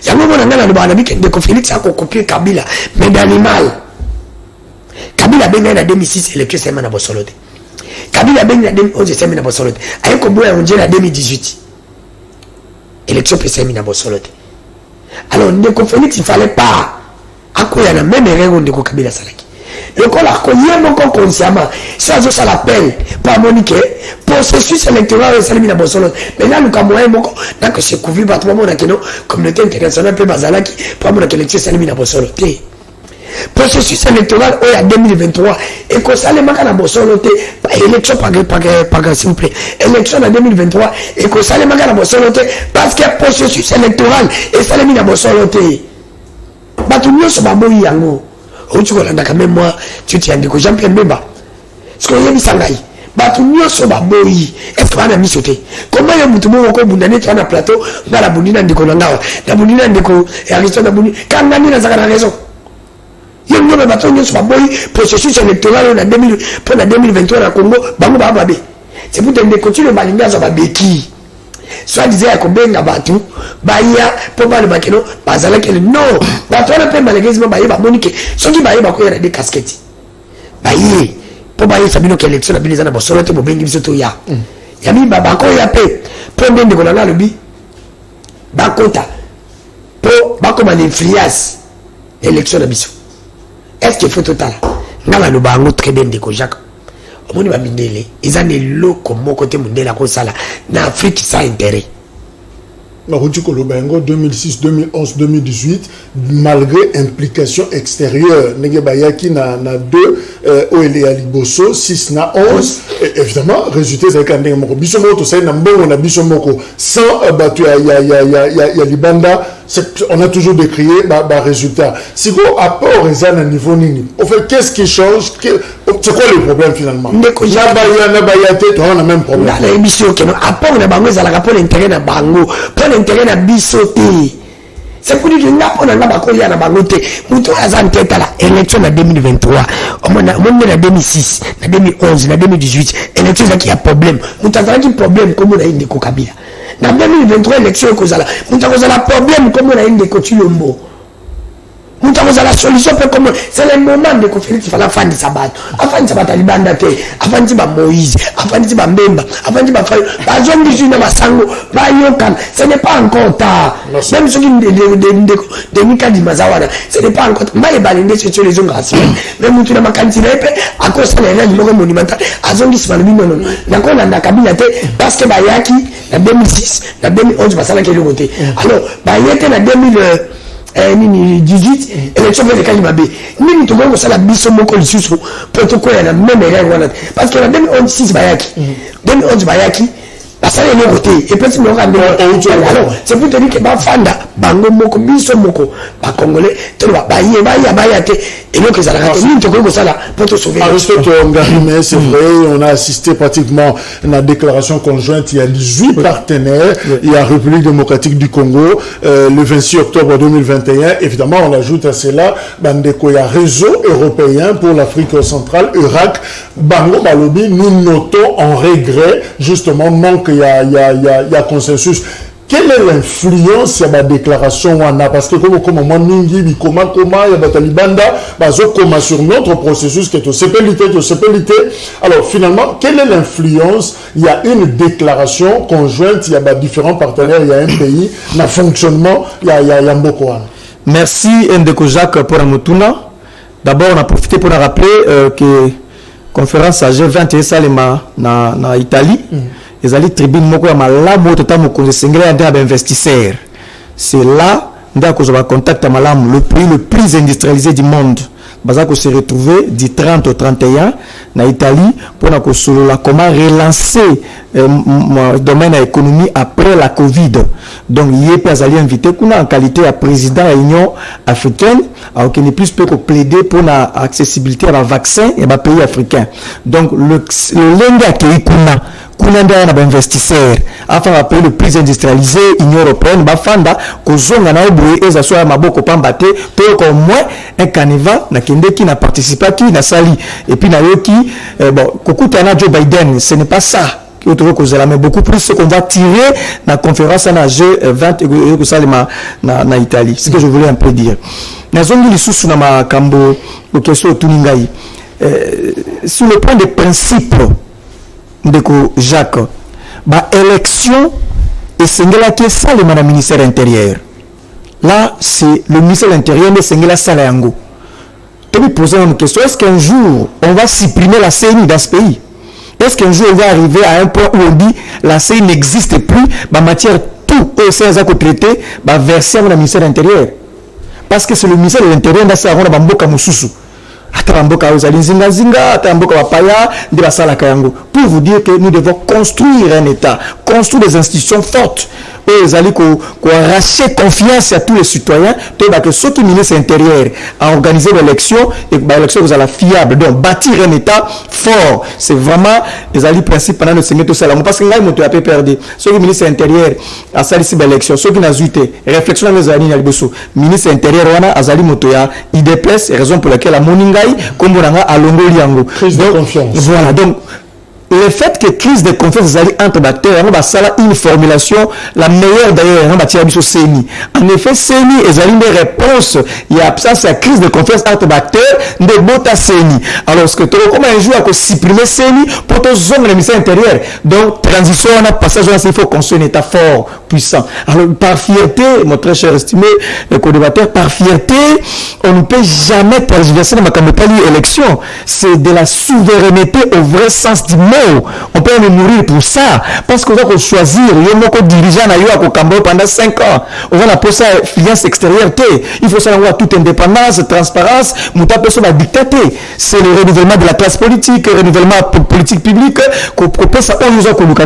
Speaker 5: Il y a un moment dans le Banabi que Félix a copié Kabila, mais d'animal. Kabila Benga en 2006, élection c'est mis à Bosolote. Kabila Benga en 2011, c'est mis à Bosolote. Aïe Koboua en 2018. Élection c'est mis à Bosolote. Alors, Ndeko Félix, il ne fallait pas. À quoi il y a la même erreur de Kabila Salaki. Le col a connu mon consciemment. Ça, ça l'appelle. Pas Monique. Processus électoral, c'est le Bosolo. Mais là, le Cameroun, donc c'est couvert par tout le monde. La communauté internationale peut Bazalaki. Pour moi, l'élection, c'est le Bosolo. Processus électoral, il y a 2023. Et que ça, les marques dans Bosolo. Élection, s'il vous plaît. Élection en 2023. Et que ça, les marques dans Bosolo. Parce qu'il y a processus électoral. Et ça, les Bosolo. Batumio, c'est pas bon, yango. Tu vois, quand même, moi, tu tiens de Jean-Pierre Mbemba. Ce qu'on y a mis ça, tu n'y as pas boyi. Est-ce qu'on a mis sauté? Comment il y a un mouton au Boundane, tu as un plateau, dans la Boundina de Kolanga, la Boundina de Ko, et Aristote Boundina. Quand on a mis la raison. Il y a un bateau, il n'y a pas boyi, processus électoral pour la 2023 à Congo, Bango Bababé. C'est pour te continuer le Balinga, ça va béquille. Soit disait à Kobenga Batou, Baya, Poma le Bakeno, Bazalak, non, Batou ne peut malheureusement Baye Monique, ceux qui Baye Bako, il y a des casquettes. Baye, pour Baye Sabino qui a l'élection, la Bilizana, Bosolote, Bobengi, Sotoya. Yami Babako, il y a paix, pour bien de Golanga, le bi, Bakota, pour Bako l'influence, l'élection de Bissou. Est-ce qu'il faut total? Nala le Bango très bien de Kojak. Omoni ba mindele ezane loko moko te mundela ko sala na Afrique ça intérêt.
Speaker 1: Marouti Kolobengo 2006, 2011, 2018 malgré implication extérieure nege bayaki na 2 OLE Aliboso 6 na 11 évidemment résultat c'est quand ndenge moko biso moko to sai na mbongo na biso moko sans batu ya libanda on a toujours décrié résultat si go apport ezana niveau nini au fait qu'est-ce qui change c'est quoi le problème finalement na bayate on a même problème
Speaker 5: na émission que apport na bango ezala pour l'intérêt na bango pour l'intérêt na biso te c'est pour dire que n'a pas na bango ya na bango te muto azan teta la élection na 2023 on na 2006 na 2011 na 2018 élection ça qui a problème muto azan qui problème comme na indi ko Kabila na 2023 élection kozala muto kozala problème comme na indi ko Chilombo muto kozala solution comme c'est le moment de conférence il fallait faire du sabbat afin sabbat alibanda te afin ba Moïse afin ba Mbemba afin ba Fayo ba zongi jina masango ba yokan ce n'est pas encore tard même ceux qui de Mika di Mazawana ce n'est pas encore mais balinde sur les zones raciales même mutu na makanti na epe akosa na ina limoko monumental azongi simalubi non na ko na Kabila te parce que ba yaki na 2006 na 2011 basala ke le côté alors ba yete na 2018 élection de Kalimabe nini to ko sala biso moko lisusu protocole na même erreur parce que na 2016 bayaki 2011 bayaki basala le côté et puis nous rendre alors c'est pour te dire que ba fanda bango moko biso moko ba congolais to ba yate et donc ils allaient ça là pour te sauver.
Speaker 1: Aristote Ngarimé, c'est vrai, on a assisté pratiquement à la déclaration conjointe. Il y a 18 partenaires. Il y a République démocratique du Congo, le 26 octobre 2021. Évidemment, on ajoute à cela, il y a Réseau européen pour l'Afrique centrale, EURAC. Bango Balobi, nous notons en regret, justement, manque, il y a consensus. Quelle est l'influence de la déclaration wana? Parce que comme moi mingi il y a Batalibanda comme sur notre processus qui est au CPLT. Alors finalement, quelle est l'influence? Il y a une déclaration conjointe, il y a différents partenaires, il y a un pays, le fonctionnement, il y a beaucoup.
Speaker 2: Merci Ndeko Jacques pour la motuna. D'abord, on a profité pour rappeler que conférence à G20 et Salema na Italie. Les alliés tribune moko ya malamu totamo kongesengela nda investisseur. C'est là nda ko va contact malamu le pays le plus industrialisé du monde. Bazako se retrouver du 30 au 31 na Italie pour na ko solo comment relancer le domaine de l'économie après la Covid. Donc il est pas allé inviter kuna en qualité de président de l'Union africaine alors qu'il n'est plus peut que plaider pour la accessibilité à la vaccin et à pays africains. Donc le lenga qui kuna nda na investisseur afin d'appeler le plus industrialisé Union européenne bafanda kozonga na oboué eza so ya maboko pambate to au moins un canevas na kende qui n'a participé qui na sali et puis na yoki bon kokutana Joe Biden, ce n'est pas ça mais beaucoup plus ce qu'on va tirer la conférence en G20 et na Italie. C'est ce que je voulais un peu dire. Nazongi lisusu na makambo o question tuningai sur le point des principes de Jacques, élection et sengela qui est ça le ministère intérieur. Là, c'est le ministère intérieur mais sengela salayango. Tu me poser une question, est-ce qu'un jour on va supprimer la CENI dans ce pays? Est-ce qu'un jour on va arriver à un point où on dit la CENI n'existe plus, matière tout et c'est à traité, verser dans le ministère intérieur? Parce que c'est le ministère de l'intérieur dans sa mboka mususu. Pour vous dire que nous devons construire un État, construire des institutions fortes. Et ils allaient arracher confiance à tous les citoyens. Que ceux qui ministre intérieur à organiser l'élection et l'élection vous allez fiable. Donc bâtir un État fort. C'est vraiment les alliés principes pendant le Seigneur tout seul. Parce que là ils m'ont perdu. Ceux qui ministre intérieur à salissé l'élection, ceux qui n'ont pas réflexion dans les alliés n'alibousso. Ministre intérieur wana azali motoya IDPS raison pour laquelle la moningai comme on a à Longoliango.
Speaker 1: Crise de confiance.
Speaker 2: Voilà donc. Le fait que crise de confiance entre acteurs, une formulation la meilleure d'ailleurs en effet CENI est une réponse il y a absence de crise de confiance entre acteurs de bota CENI alors ce que tu comment un jour à supprimer CENI pour te zone le ministère intérieur donc transition on a passage il faut construire un état fort puissant alors par fierté mon très cher estimé co-débatteur par fierté on ne peut jamais tergiverser dans ma campagne élection c'est de la souveraineté au vrai sens du mot. On peut même mourir pour ça parce qu'on va choisir un dirigeant pendant 5 ans on va la poser finance extérieure il faut savoir toute indépendance transparence la dictature c'est le renouvellement de la classe politique le renouvellement politique publique qu'on propose ça donc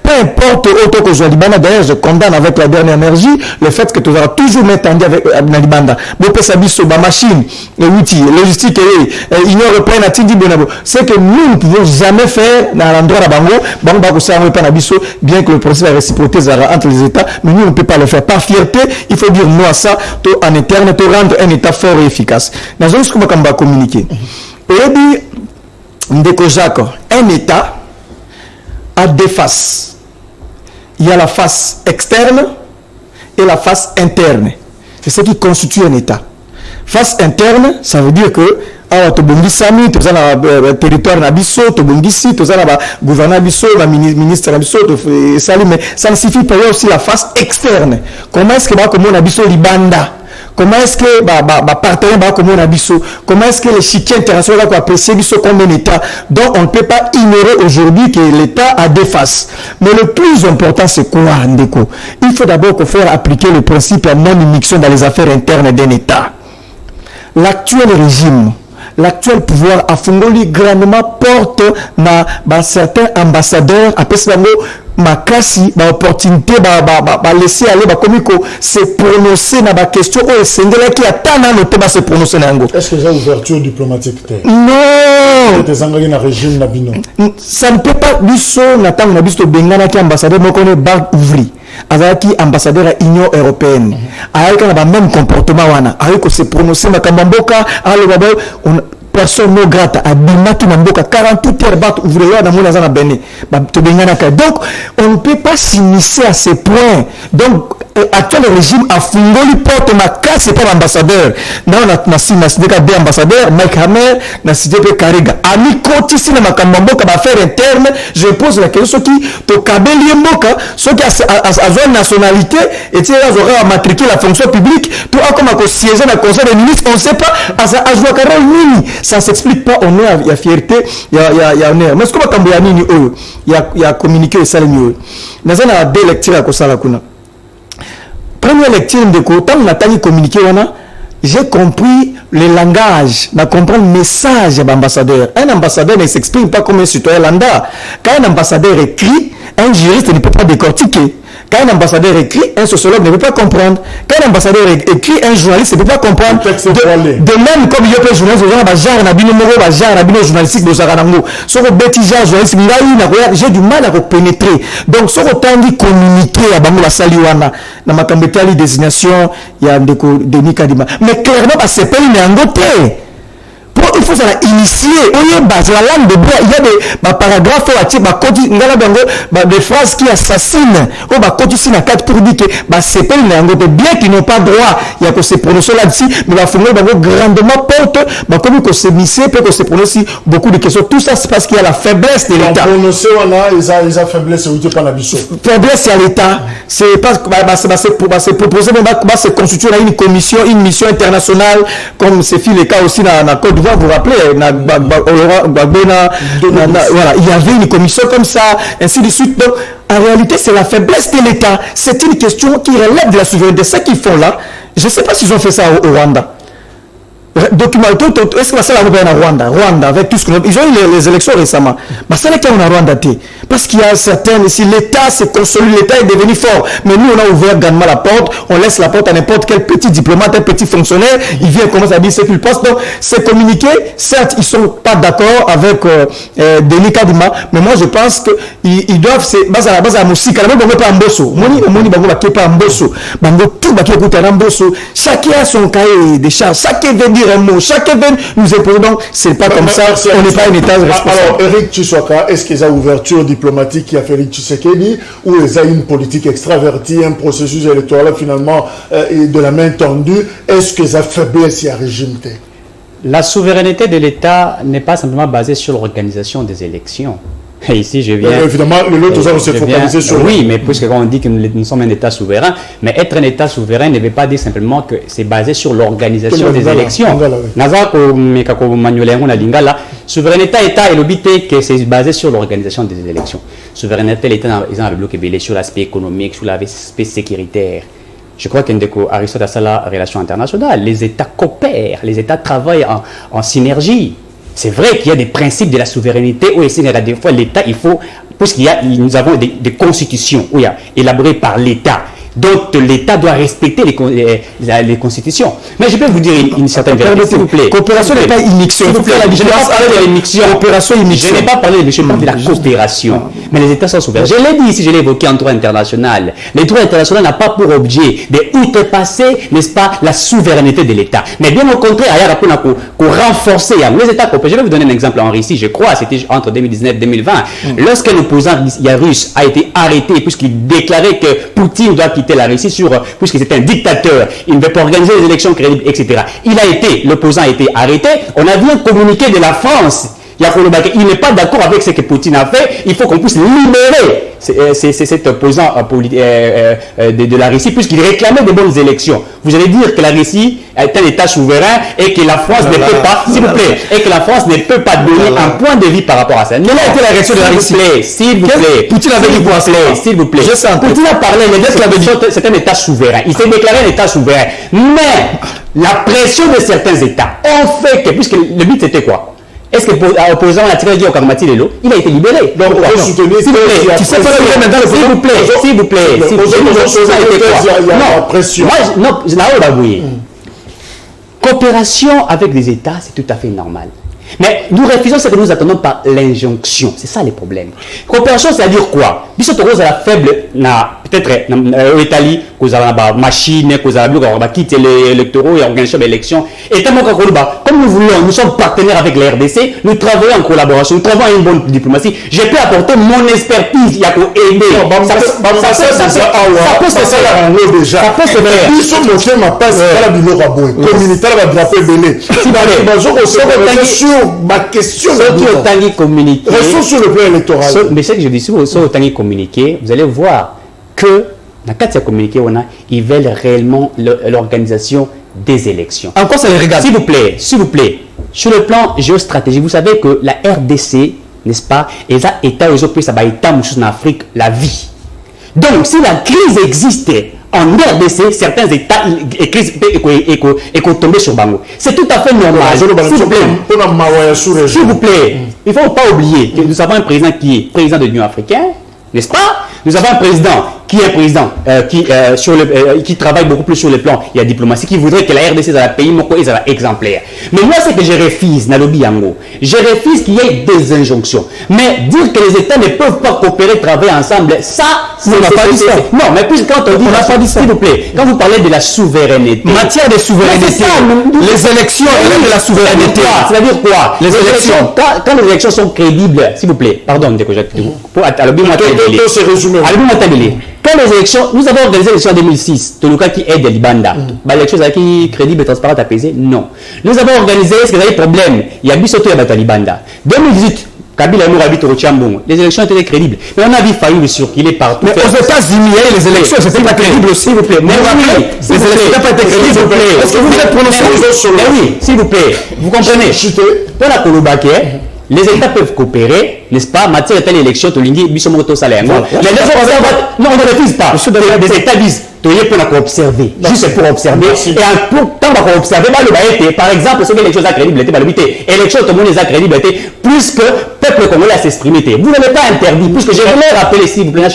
Speaker 2: peu importe autant que je Libanda d'ailleurs je condamne avec la dernière énergie le fait que tu vas toujours mettre en avec Libanda machine outils logistique et Union européenne c'est que nous ne pouvons jamais faire dans l'endroit de Bango, bien que le processus de réciprocité entre les États, mais nous on ne peut pas le faire par fierté. Il faut dire non à ça, en interne, pour rendre un État fort et efficace. Dans ce que on va communiquer. Et Ndeko Jacques, un État a deux faces. Il y a la face externe et la face interne. C'est ce qui constitue un État. Face interne, ça veut dire que tobongisami toza na territoire na biso tobongisi toza na gouverneur biso na ministre na biso sali mais ça ne suffit pas aussi la face externe comment est-ce que ba comme na biso libanda comment est-ce que partenaire ba comme na biso comment est-ce que les chiquiers internationaux va apprécier biso comme un État donc on ne peut pas ignorer aujourd'hui que l'État a deux faces mais le plus important c'est quoi Ndeko il faut d'abord faire appliquer le principe de non-immixtion dans les affaires internes d'un État l'actuel régime l'actuel pouvoir a fongoli grandement porte na certains ambassadeurs après ce makasi opportunité laisser aller comme se prononcer na question o sengela qui atana no te se prononcer nango.
Speaker 1: Est-ce que ça ouverture diplomatique
Speaker 2: non
Speaker 1: des engagés dans régime na bino
Speaker 2: ça ne peut pas biso na tango na biso bengana ki ambassadeur moko ne bar ouvri azaki ambassadeur à Union européenne ayaki na ba même comportement wana ayiko se prononcer makambo mboka alo baba personne non grata abimaki na mboka 48 heures bat ouvrier na mona na Bénin to bengana ka donc on ne peut pas s'immiscer à ces points donc actuel régime a fungoli porte makasi pour l'ambassadeur na sideka deux ambassadeurs Mike Hammer na sideka Kariga ami koti sina makambo mboka ba faire interne je pose la question qui to kabeli mboka ceux qui a zone nationalité et tu aura matriculé la fonction publique to a comme ko siéger na conseil des ministres on sait pas a jouer carré nini ça s'explique pas on est ya fierté ya honneur mais ce que makambo ya nini ya communiquer ça le na deux lectures ko sala kuna. Première lecture de côté, on a communiqué, j'ai compris le langage, on a compris le message de l'ambassadeur. Un ambassadeur ne s'exprime pas comme un citoyen lambda. Quand un ambassadeur écrit, un juriste ne peut pas décortiquer. Quand un ambassadeur écrit, un sociologue ne peut pas comprendre. Quand un ambassadeur écrit, un journaliste ne peut pas comprendre. De même, comme il y a des journalistes, j'ai du mal à pénétrer. Donc, ce que communiquer à la Saliwana, dans ma cambétali désignation, il y a Denis Kadima. Mais clairement, c'est pas une angoté. Il faut initier. La langue de bois, il y a des paragraphes des phrases qui assassinent. Ou pour dire que c'est pas une langue bien qu'ils n'ont pas droit. Il y a que se prononcer là-dessus, mais la famille grandement porte, comme il se misser, peut se prononcer beaucoup de questions. Tout ça, c'est parce qu'il y a la faiblesse de l'État.
Speaker 1: Ils ont faiblesse, c'est pas la biseau.
Speaker 2: Faiblesse à l'État. C'est pas se proposer, se constituer une commission, une mission internationale, comme c'est fait le cas aussi dans la Côte d'Ivoire. Vous rappelez, voilà, il y avait une commission comme ça, ainsi de suite. Donc, en réalité, c'est la faiblesse de l'État. C'est une question qui relève de la souveraineté. Ce qu'ils font là, je ne sais pas s'ils ont fait ça au Rwanda. Est-ce que ça va Rwanda avec tout ce qu'on a. Ils ont eu les élections récemment. Mais ça n'est qu'à Rwanda. Parce qu'il y a certains ici, l'État s'est consolidé, l'État est devenu fort. Mais nous, on a ouvert grandement la porte, on laisse la porte à n'importe quel petit diplomate, un petit fonctionnaire, il vient commencer à dire ce qu'il pense. Donc, c'est communiqué. Certes, ils ne sont pas d'accord avec Denis Kadima, mais moi, je pense qu'ils doivent, c'est base à la musique. Chacun a son cahier des charges, chacun veut dire un mot, chacun veut nous épauler. Donc, c'est pas comme ça, on n'est pas un État responsable.
Speaker 1: Alors, Eric Tshisekedi, est-ce qu'il y a une ouverture diplomatique qui a fait Eric Tshisekedi ou il y a une politique extravertie, un processus électoral finalement de la main tendue? Est-ce qu'il y a faiblesse à régime?
Speaker 3: La souveraineté de l'État n'est pas simplement basée sur l'organisation des élections. Et ici, je viens...
Speaker 1: évidemment, l'autre s'est focalisé sur...
Speaker 3: Oui, mais puisque on dit que nous sommes un État souverain, mais être un État souverain ne veut pas dire simplement que c'est basé sur l'organisation des élections. Souveraineté État et l'obité que c'est basé sur l'organisation des élections. Souveraineté l'État, ils ont un bloc sur l'aspect économique, sur l'aspect sécuritaire. Je crois qu'Aristote a ça la relation internationale. Les États coopèrent, les États travaillent en synergie. C'est vrai qu'il y a des principes de la souveraineté où des fois l'État, il faut, nous avons des constitutions élaborées par l'État. Donc l'État doit respecter les constitutions. Mais je peux vous dire une certaine vérité, s'il vous plaît.
Speaker 2: Coopération n'est pas immixtion.
Speaker 3: Je n'ai pas parlé de l'immixtion.
Speaker 2: Coopération immixtion.
Speaker 3: Je n'ai pas parlé de la coopération. Mais les États sont souverains. Je l'ai dit ici, je l'ai évoqué en droit international. Le droit international n'a pas pour objet d'outrepasser, n'est-ce pas, la souveraineté de l'État. Mais bien au contraire, il y a pour renforcer les États coopèrent. Je vais vous donner un exemple en Russie, je crois, c'était entre 2019 et 2020. Lorsque l'opposant russe a été arrêté, puisqu'il déclarait que Poutine doit quitter la Russie puisque c'est un dictateur, il ne veut pas organiser les élections crédibles, etc. L'opposant a été arrêté, on a vu un communiqué de la France. Il n'est pas d'accord avec ce que Poutine a fait, il faut qu'on puisse libérer cet opposant de la Russie, puisqu'il réclamait de bonnes élections. Vous allez dire que la Russie est un État souverain et que la France ne peut pas, s'il vous plaît, et que la France ne peut pas donner un point de vue par rapport à ça. Quelle a été la réaction de la Russie? S'il vous plaît.
Speaker 2: Poutine avait dit quoi?
Speaker 3: S'il vous plaît. Poutine a parlé, c'est un État souverain. Il s'est déclaré un État souverain. Mais la pression de certains États ont fait que, puisque le but c'était quoi? Est-ce que l'opposant a tiré au Karmati Lelo, il a été libéré.
Speaker 1: Donc, on peut soutenir
Speaker 3: s'il vous plaît,
Speaker 1: tu sais pas le maintenant le
Speaker 3: s'il vous plaît, s'il vous plaît,
Speaker 1: il y a la pression.
Speaker 3: Non, coopération avec les États, c'est tout à fait normal. Mais nous refusons ce que nous attendons par l'injonction. C'est ça le problème. Coopération, c'est-à-dire quoi? Bisous Toros à la faible, peut-être en Italie, vous avez la machine, vous avez quitter les électoraux et organisation d'élections. Et comme nous voulons, nous sommes partenaires avec la RDC, nous travaillons en collaboration, nous travaillons à une bonne diplomatie. Je peux apporter mon expertise, il y a pour aider. Ça peut se faire déjà. Ça peut se faire.
Speaker 1: Ils sont montrés ma passe, la bilo raboué. Communauté va draper belé. Sur ma question,
Speaker 3: ceux qui ont tangué communiqué,
Speaker 1: restons sur le plan électoral.
Speaker 3: Mais ce que je dis, si vous avez tangué communiqué, vous allez voir que dans le cadre de communiqué, ils veulent réellement l'organisation des élections.
Speaker 2: En quoi ça les regarde?
Speaker 3: S'il vous plaît, sur le plan géostratégique, vous savez que la RDC, n'est-ce pas, et ça, État européen, ça va être en Afrique, la vie. Donc, si la crise existait en RDC, certains États et tomber sur Bango. C'est tout à fait normal. S'il vous plaît, il ne faut pas oublier que nous avons un président qui est président de l'Union africaine, n'est-ce pas? Nous avons un président qui est un président qui travaille beaucoup plus sur le plan de la diplomatie, qui voudrait que la RDC soit un pays exemplaire. Mais moi, c'est que je refuse, Nalobi Yango. Je refuse qu'il y ait des injonctions. Mais dire que les États ne peuvent pas coopérer, travailler ensemble, ça,
Speaker 2: on n'a pas dit ça.
Speaker 3: Non, mais puis quand on dit, s'il vous plaît, quand vous parlez de la souveraineté.
Speaker 2: Matière de souveraineté, les élections, de la souveraineté.
Speaker 3: C'est-à-dire quoi? Les élections, quand les élections sont crédibles, s'il vous plaît, pardon, pour quand les élections, nous avons organisé l'élection en 2006, Toluka qui aide Libanda. L'élection qui crédible et transparente apaisée, non. Nous avons organisé, ce qu'il y a des problèmes, il y a Bissoto et Batalibanda. 2018, Kabila Mour habite au Tchambon. Les élections étaient crédibles. Mais on a vu faillir circuler partout.
Speaker 2: Mais aux États-Unis, les élections, c'était pas crédible, s'il vous plaît. Mais oui, les élections n'ont pas été crédibles, s'il vous plaît. Est-ce que vous êtes prononcé?
Speaker 3: Mais oui, s'il vous plaît. Vous comprenez? Dans la Kolobake, les États peuvent coopérer, n'est-ce pas? Matière de telle élection, Tolingi, Bissomoto Salaire. Mais les autres, non, on ne refuse pas. Les États disent, tu es pour observer, juste pour observer. Et en tout temps, on va observer, par exemple, ce que l'élection a crédible, l'élection, tout le monde est crédible, plus que peuple congolais à s'exprimer. Vous n'avez pas interdit, puisque je voulais rappeler, s'il vous plaît,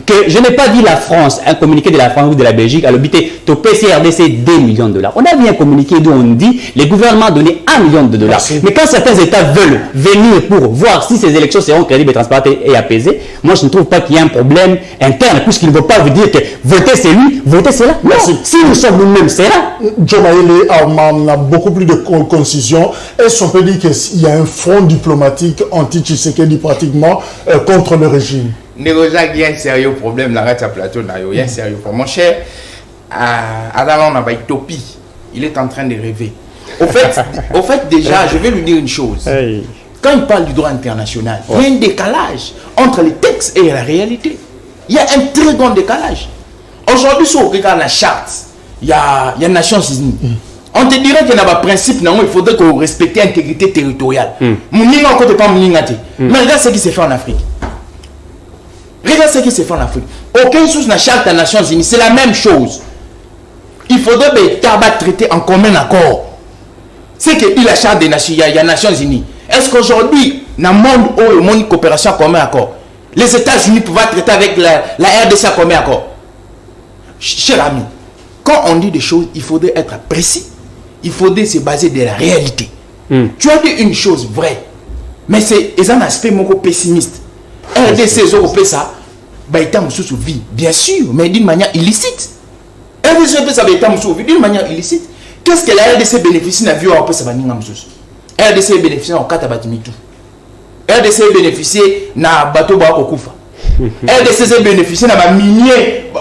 Speaker 3: que je n'ai pas vu la France, un communiqué de la France ou de la Belgique, à l'habiter, au PCRDC, 2 millions de dollars. On a vu un communiqué d'où on dit, les gouvernements ont donné 1 million de dollars. Mais quand certains États veulent venir pour voir si ces élections seront crédibles et transparentes et apaisées, moi je ne trouve pas qu'il y ait un problème interne, puisqu'il ne veut pas vous dire que voter c'est lui, voter c'est là. Non, si nous sommes nous-mêmes, c'est là.
Speaker 1: John Maïle a beaucoup plus de concision. Est-ce qu'on peut dire qu'il y a un front diplomatique anti-Tshisekedi pratiquement contre le régime?
Speaker 4: Négocier, il y a un sérieux problème là, à plateau, il y a un sérieux problème. Mon cher, Adam, on a une utopie. Il est en train de rêver. Au fait, déjà, je vais lui dire une chose. Hey. Quand il parle du droit international, il y a un décalage entre les textes et la réalité. Il y a un très grand décalage. Aujourd'hui, si on regarde la charte, il y a les Nations Unies. On te dirait qu'il y a un principe, il faudrait qu'on respecte l'intégrité territoriale. Mais regarde ce qui s'est fait en Afrique. Regarde ce qui s'est fait en Afrique. Aucune source n'a charte des Nations Unies. C'est la même chose. Il faudrait que traiter en commun accord. C'est qu'il y a la charte des Nations, il y a les Nations Unies. Est-ce qu'aujourd'hui, dans le monde où le monde coopération en commun accord, les États-Unis peuvent traiter avec la RDC en commun accord? Cher ami, quand on dit des choses, il faudrait être précis. Il faudrait se baser de la réalité. Tu as dit une chose vraie, mais c'est un aspect pessimiste. RDC européen, ça, il y a une vie, bien sûr, mais d'une manière illicite. RDC européen, ça va être d'une manière illicite. Qu'est-ce que la RDC bénéficie dans la vie européenne? Ça va être RDC bénéficie dans le cadre de tout. RDC bénéficie dans le bateau de Koufa. RDC bénéficie dans le minier,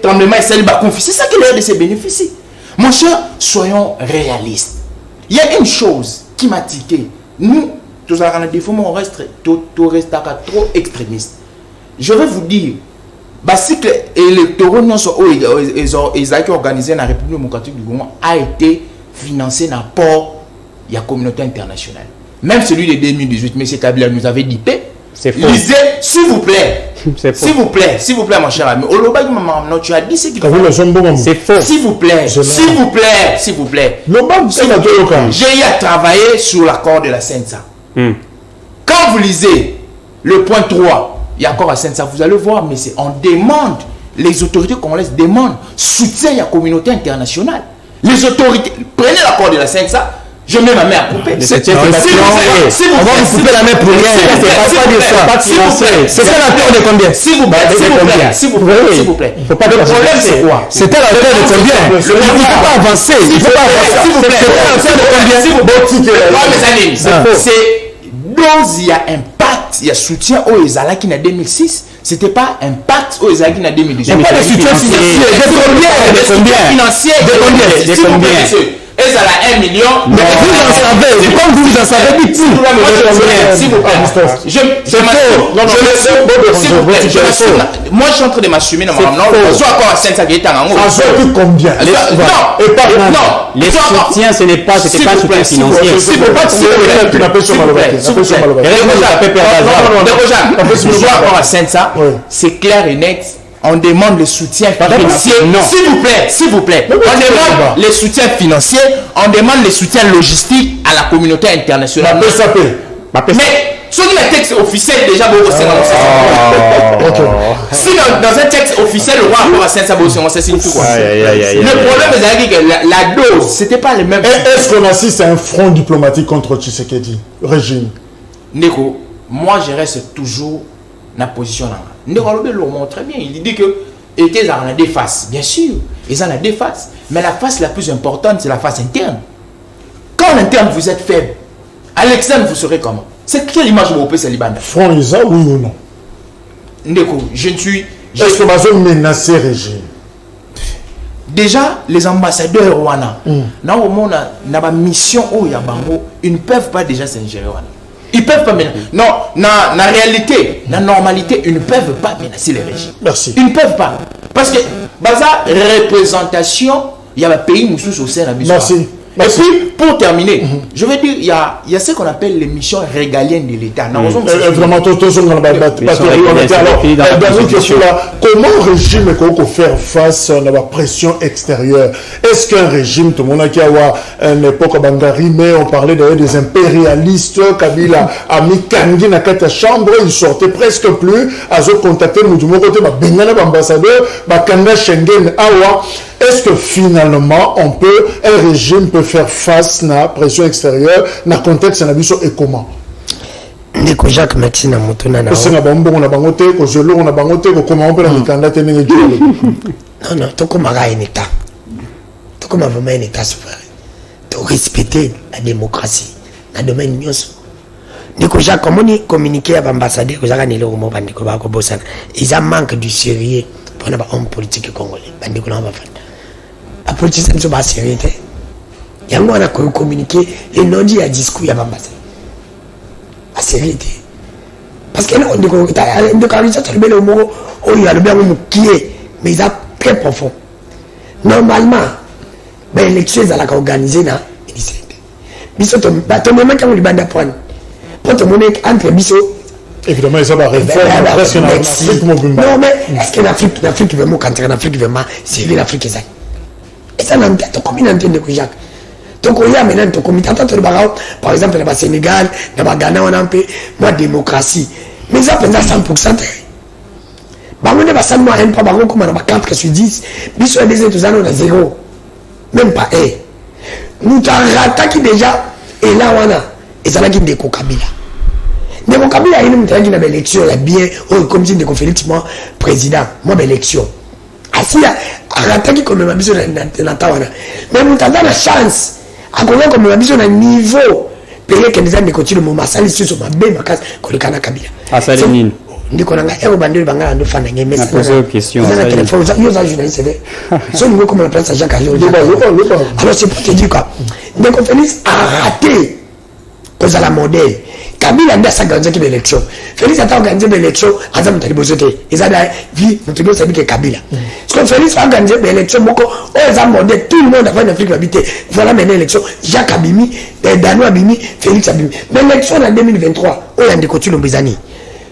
Speaker 4: tremblement et celle c'est ça que la RDC bénéficie. Mon cher, soyons réalistes. Il y a une chose qui m'a tiqué. Nous, tous on reste trop extrémistes. Je vais vous dire, si l'électorat ils ont organisé dans la République démocratique du Congo a été financé dans le port de la communauté internationale. Même celui de 2018, M. Kabila nous avait dit,
Speaker 3: C'est faux.
Speaker 4: Lisez, s'il vous plaît.
Speaker 3: C'est faux.
Speaker 4: S'il vous plaît, mon cher ami. Olobagi maman, non, tu as dit ce qu'il faut.
Speaker 3: C'est faux.
Speaker 4: S'il vous plaît, s'il vous plaît. J'ai eu à travailler sur l'accord de la Sensa. Quand vous lisez le point 3, il y a accord à Sensa, vous allez voir, mais c'est on demande, les autorités congolaises demandent soutien à la communauté internationale. Les autorités, prenez l'accord de la Sensa. Je mets ma main à couper.
Speaker 2: On va vous couper la main pour rien. C'est ça l'accord de combien?
Speaker 4: S'il vous plaît.
Speaker 2: Le problème c'est quoi? C'était l'accord de combien? Il ne faut pas avancer. Il faut pas avancer. S'il vous plaît. C'était l'accord de combien?
Speaker 4: C'est dose, il y a un pacte, il y a soutien au Ezala qui n'a 2006. C'était pas un pacte au Ezala qui n'a 2018.
Speaker 2: C'est pas le soutien financier. De combien? De combien?
Speaker 4: Et ça a 1 million.
Speaker 2: Mais vous en savez, c'est comme vous en savez du tout.
Speaker 4: S'il vous plaît. Moi, je suis en train de m'assumer dans ma maman. Je suis encore à 500 guettars en haut.
Speaker 1: Ça fait combien?
Speaker 4: Non.
Speaker 3: Les soutiens, ce n'est pas soutien financier.
Speaker 4: S'il vous plaît. Je suis encore à 500. C'est clair et net. On demande le soutien financier. S'il vous plaît. On demande les soutiens financiers, on demande les soutiens logistiques à la communauté internationale. Mais sur le texte officiel, déjà, si dans un texte officiel, le roi a 500 ça signifie quoi? Le problème est que la dose, c'était pas le même.
Speaker 1: Est-ce qu'on assiste à un front diplomatique contre Tshisekedi, régime?
Speaker 4: Neko, moi je reste toujours dans la position là. Neko le montre très bien. Il dit que ils ont des faces, bien sûr, ils ont des faces, mais la face la plus importante c'est la face interne. Quand en interne vous êtes faible, à l'externe vous serez comment? C'est quelle image vous pouvez se libérer?
Speaker 1: Front Isa, oui ou non?
Speaker 4: Neko, je ne suis.
Speaker 1: Est-ce que vous avez menacé le régime?
Speaker 4: Déjà, les ambassadeurs rwandais, dans le monde, dans la mission où il y a Bango, ils ne peuvent pas déjà s'ingérer. Ils ne peuvent pas menacer. Non, dans la réalité, dans la normalité, ils ne peuvent pas menacer le régime.
Speaker 1: Merci.
Speaker 4: Ils ne peuvent pas. Parce que, dans la représentation, il y a un pays moussous au sein de la mission.
Speaker 1: Merci.
Speaker 4: Et puis, pour terminer, je veux dire, il y a ce qu'on appelle les missions régaliennes de l'État.
Speaker 1: Vraiment, comment un régime peut faire face à la pression extérieure? Est-ce qu'un régime, tout le monde a qui a une époque à Bangari, mais on parlait d'ailleurs des impérialistes, Kabila a mis Kangi dans la chambre, il sortait presque plus, à se contacter, nous, du côté, ambassadeur, Kanda Schengen, Awa. Est-ce que finalement, un régime peut faire face à la pression extérieure, dans le contexte de la et comment?
Speaker 5: Ndeko Jacques Maxime na motona na.
Speaker 1: C'est na bango na bangote, ko jelo na bangote, ko comment on peut la candidater n'engue jelo.
Speaker 5: Non, to comme un état. To comme vraiment un état souverain. To respecter la démocratie. Na domaine nyonso. Ndeko Jacques comment ni communiquer à l'ambassadeur, vous avez ni le mot bandiko ba ko bosana. Ils ont manque du sérieux pour les hommes politiques congolais. Bandiko na ba fa. La politique c'est pas sérieux. Yango ana ko communiquer et non dit à discours ya l'ambassadeur. La sérieux. Parce que là, on dit que le mot, il y a le bien qui est, mais il est très profond. Normalement, l'élection est organisée dans l'ICP. Ton moment quand on lui bande à prendre, pour te montrer entre Bissot.
Speaker 1: Évidemment, ça va réformer.
Speaker 5: Non, mais est-ce que l'Afrique veut m'en quand l'Afrique veut m'en servir l'Afrique est ça? Et ça, n'a pas de combien de Jacques. Donc, il y a maintenant ton comité. Par exemple, dans le Sénégal, dans le Ghana, on a un peu moins de démocratie. Mais ça, pendant 100%. On a 100 mois, un peu, comme on a 4 sur 10. Mais sur les autres, on a 0. Même pas 1. Nous avons raté déjà. Et là, on a. Et ça, on a dit Ndeko Kabila. Ndeko Kabila, il y a une élection. Il y a bien. Comme si Ndeko Félix, moi, président. Moi, l'élection. Assis, raté qui comme besoin dans Tawana. Mais nous avons la chance. À combien comme besoin d'un niveau payer que les gens ne continuent mon massal sur ma belle ma case que le Kana Kabila.
Speaker 3: Ah ça les mines.
Speaker 5: Ndi ko nga ero bandeli bangala ndo fana ngeme
Speaker 3: ça. Poser question.
Speaker 5: Ça téléphone ça yo ça journaliste c'est. Son niveau comme la place Jean Carlo. Alors c'est pour te dire quoi. Ndeko Félix a raté cause à la modèle. Kabila nda sa gagner qui l'élection. Félix a organisé l'élection à ça mutali bozote. Ils a vie notre gars c'est que Kabila. Parce que Félix a organisé l'élection moko oh ça modèle tout le monde a fait une Afrique habité. Voilà maintenant l'élection Jacques Abimi, Dano Abimi, Félix Abimi. Mais l'élection en 2023, oh y a des coutumes mbizani.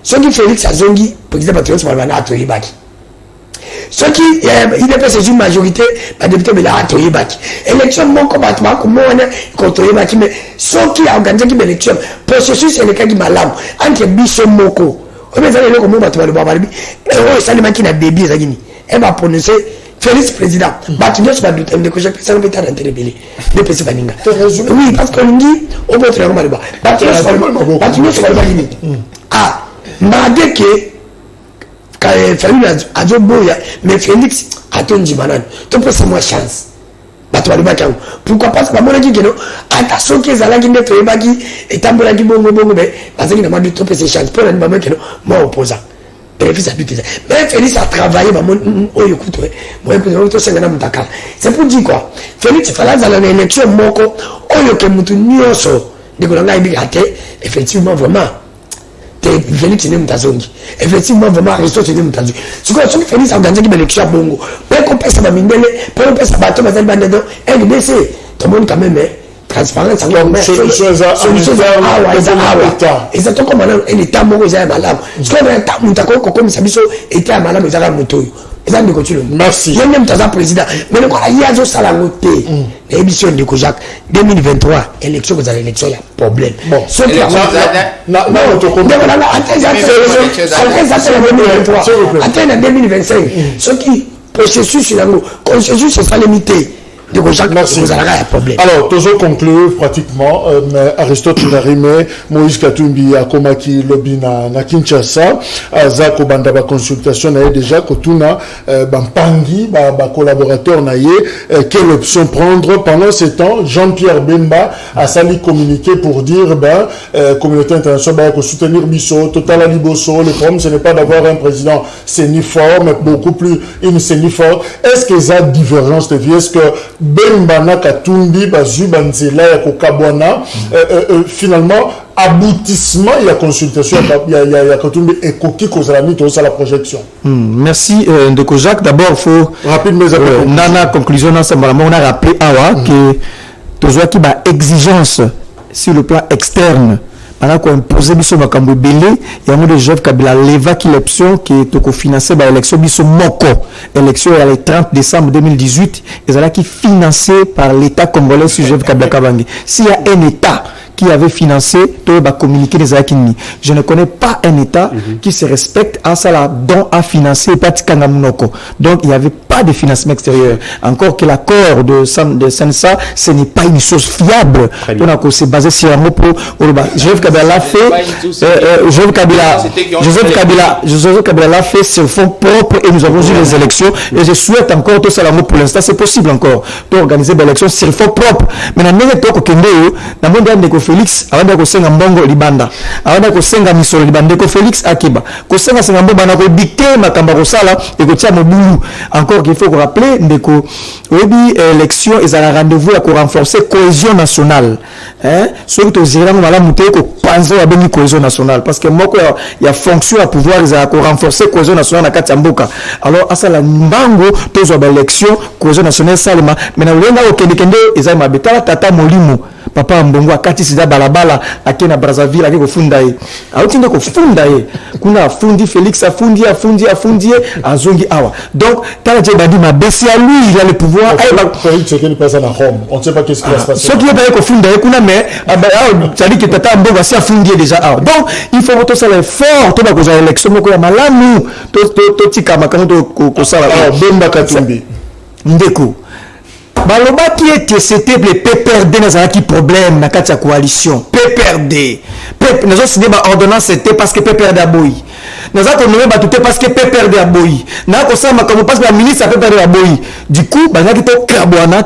Speaker 5: soki Félix azongi président Patriote Malbana atoyebaki soki il est passé une majorité ba député bela atoyebaki élection moko bato bakomona kotoyebaki mais soki organisé ki élection processus elekaki malamu entre biso moko obezali eloko mo bato baloba balibi oyo esalemaki na début ezalaki ni eba prononcer Félix président bato nyonso baduta ndeko Jacques Pesana mpe tala ntelebele nde pesi baninga oui parce que olingi oboto yango baloba bato nyonso baloba nini ah madeke Félix azoboya mais Félix atondima nani topesa mwa chance bato balobaki yango pourquoi parce que bamonaki keno ata soki ezalaki nde toyebaki etambolaki bongo me bazalaki na mwa topesa chance mpo nani bamoi keno mwa opposant bénéfice à but mais Félix a travaillé oyo kutu tosengana mutakala c'est pour dire quoi Félix fallait azala na élection moko oyo ke mutu nyonso ndeko na ngai bika te effectivement vraiment Félix n'est pas zongi. Effectivement, vraiment, Aristote n'est pas zongi. Ce que Félix a organisé l'élection à Bongo. Pour qu'on passe à Mindele, pour qu'on passe à Bateau, mais elle va dedans. LDC, tout le monde quand même, transparence,
Speaker 1: solution
Speaker 5: et ça tombe comme un état mort aux airs malades. Ce qu'on a un temps, comme ça, était à malade, mais ça va moto.
Speaker 1: Merci.
Speaker 5: Même temps président. Mais le il y a ça la noté. L'émission de Kojak 2023, élection, vous avez l'élection, il y a problème. Bon, ce qui a attends en 2025. Ce qui processus sur la consensus c'est ça limité.
Speaker 1: Merci. Alors, toujours conclure pratiquement, Aristote Narime, Moïse Katumbi, Akomaki, Lobina, na Kinshasa, Zako Bandaba consultation, na déjà Kotuna, Bampangi, collaborateur naye, quelle option prendre pendant ce temps? Jean-Pierre Bemba a sali communiqué pour dire, communauté internationale, va soutenir Bisso, Total Aliboso, le problème ce n'est pas d'avoir un président séniforme, mais beaucoup plus une séniforme. Est-ce qu'il y a divergence de vie? Est-ce que Bembana Katumbi bazu banzela ya kokabwana finalement aboutissement il y a consultation il y a Katumbi et koki kozalami to ça la projection.
Speaker 2: Merci Ndeko Jacques, d'abord faut
Speaker 1: rapidement
Speaker 2: nana conclusion dans ça on a rappelé awa que tozo ki ba exigence sur le plan externe pendant qu'on imposait biso makambo belé il y a de Joseph Kabila leva qui l'option qui est to financer ba élection biso moko élection le 30 décembre 2018 et là qui financé par l'état congolais sur Joseph Kabila Kabange. S'il y a un état qui avait financé, tout va communiquer les Akini. Je ne connais pas un État qui se respecte à ça, dont à financer Patikanga Munoko. Donc, il n'y avait pas de financement extérieur. Encore que l'accord de Sensa, ce n'est pas une chose fiable. Donc, c'est basé sur un mot pour Joseph Kabila l'a fait. Joseph Kabila l'a fait sur fonds propres et nous avons eu les élections. Et je souhaite encore tout ça pour l'instant. C'est possible encore d'organiser des élections sur fonds propres. Mais dans le monde de Félix, avant de kosenga mbongo libanda, avant de kosenga misolo libanda, ko Félix Akiba, kosenga senga mbongo na ko dicter makamba ko sala et ko tia mobulu. Encore qu'il faut rappeler ndeko obi élection et à rendez-vous à renforcer cohésion nationale. Hein? Ceux qui ont mala muté ko panzo a béni cohésion nationale parce que moko il y a fonction à pouvoir ils à renforcer cohésion nationale na kati mboka. Alors asa la mbango tozo ba élection cohésion nationale salema mais na ulenga o kende eza mabetala tata molimo papa mbongo akati sida balabala akena Brazzaville ake kofunda ye autinde kofunda ye kuna fundi Félix afundi azongi awa donc tala je badi mabesi à lui il a le pouvoir
Speaker 1: Félix c'est une personne à Rome on ne sait pas qu'est-ce qui va se passer
Speaker 2: ce qui est pas kofunda ye kuna mais ça dit que tata mbongo si afundi déjà awa donc il faut voter ça l'effort to ba ko za élection moko ya malamu to tika makanto ko sala
Speaker 1: Bemba Katumbi
Speaker 2: ndeko balobaki ete c'était le PPRD nazalaki problème na kati ya coalition PPRD nazo signé ba ordonnance c'était parce que PPRD aboyi naza ko nommer ba tout parce que PPRD aboyi na ko sama comme parce que la ministre a PPRD aboyi du coup bazaki to kabwana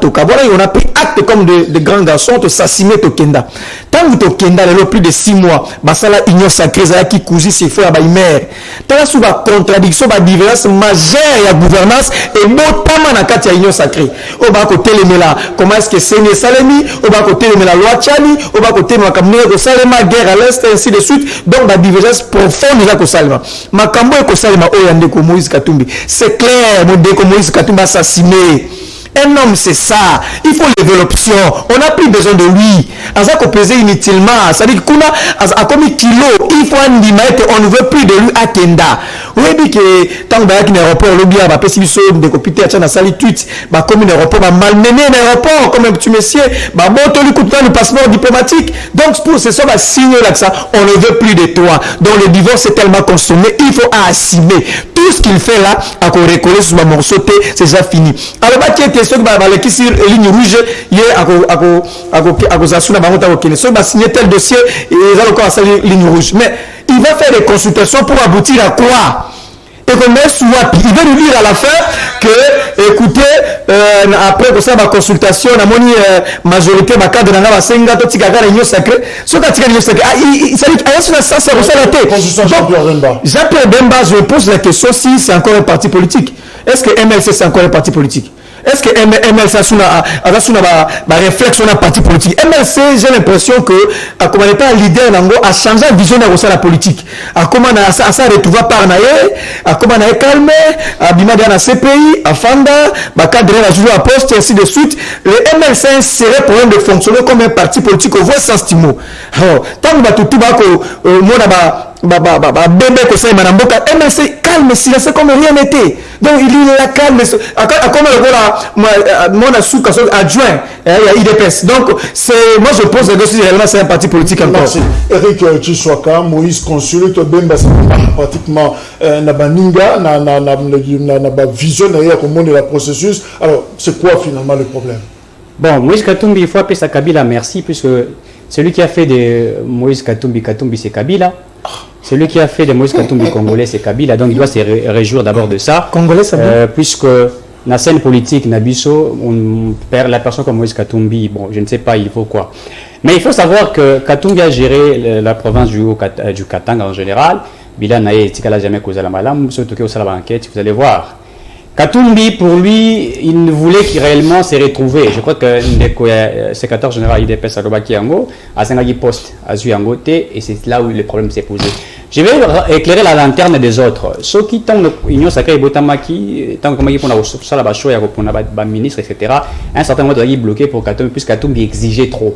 Speaker 2: on a pris acte comme de grands garçons to s'assimer to kenda tant to kenda le plus de 6 mois basala union sacrée zaki cousi c'est fait ba imer tant sous ba contradiction ba divergence majeure ya gouvernance et botama na kati ya union sacrée o ba ko telemela comment est-ce que c'est Salemi o ba ko telemela loi Tchani o ba ko telemela kamne ko salema guerre à l'est ainsi de suite donc la divergence profonde za ko salema makambo ko salema o yande ko Moïse Katumbi c'est clair mo de ko Moïse Katumbi assassiné Un homme, c'est ça. Il faut lever l'option. On n'a plus besoin de lui. Asa ko peser inutilement. Ça dit que kuna a comme kilo. Il faut un limite. On ne veut plus de lui à Kenda. Oui, dit que tant que un aéroport, le bien, bah pessimisme de copiter à la solitude, bah comme un aéroport, bah malmener un aéroport, comme un petit monsieur, bah bon, tu lui coûtes pas le passeport diplomatique. Donc pour ce soir, bah signer là que ça, on ne veut plus de toi. Donc le divorce est tellement consommé, il faut assumer. Tout ce qu'il fait là, à qu'on recoller sur ma morceau, c'est déjà fini. Alors bah qui était ceux qui sur ligne rouge, hier à cause de la barre au ceux qui signer tel dossier et ils ont encore à salir ligne rouge. Mais il va faire des consultations pour aboutir à quoi? Et qu'on met sous il veut nous dire à la fin que, écoutez, après que ça, ma consultation, la majorité, ma cadre, on a senga, tout tigara, l'union sacrée. Ce qu'a tigara, l'union sacrée, ça dit, ça, c'est la tête. Jean-Pierre Bemba, je pose la question si c'est encore un parti politique. Est-ce que MLC, c'est encore un parti politique? Est-ce que MLC a un réflexe sur un parti politique? MLC, j'ai l'impression que, comme on était un leader, a changé la vision de la politique. Comment on a ça retrouvé par Naye, comment on a calmé, à Bimadi à CPI, à Fanda, à cadre à jouer à poste, et ainsi de suite. Le MLC serait pour de fonctionner comme un parti politique au vrai sens du mot. Tant que tout bébé que c'est madame Boka MLC calme c'est comme rien n'était donc il est là calme comme le mon adjoint il IDPS donc c'est moi je pose la question réellement c'est un parti politique encore.
Speaker 1: Merci Eric Chiswaka Moïse consulte Bemba pratiquement na baninga na vision derrière comment le processus. Alors c'est quoi finalement le problème?
Speaker 3: Bon, Moïse Katumbi il faut appeler ça Kabila merci puisque celui qui a fait de Moïse Katumbi c'est Kabila. Celui qui a fait de Moïse Katumbi congolais, c'est Kabila, donc il doit se réjouir d'abord de ça.
Speaker 2: Congolais, ça
Speaker 3: puisque la scène politique, Nabiso, on perd la personne comme Moïse Katumbi, bon, je ne sais pas, il faut quoi. Mais il faut savoir que Katumbi a géré la province du Katanga en général. Bila Naye, Tikala jamais causé la malam, surtout que au Salaba enquête, vous allez voir. Katumbi, pour lui, il ne voulait réellement se retrouver. Je crois que le secrétaire général IDPS à Lobaki Yango, à Sengagi Post, à Zuyangote, et c'est là où le problème s'est posé. Je vais éclairer la lanterne des autres. Ceux qui ont l'Union sacrée Botamaki, tant que pour la Bacho, pour la ministre, etc., un certain moment de bloqué pour Katumbi, puisque Katumbi exigeait trop.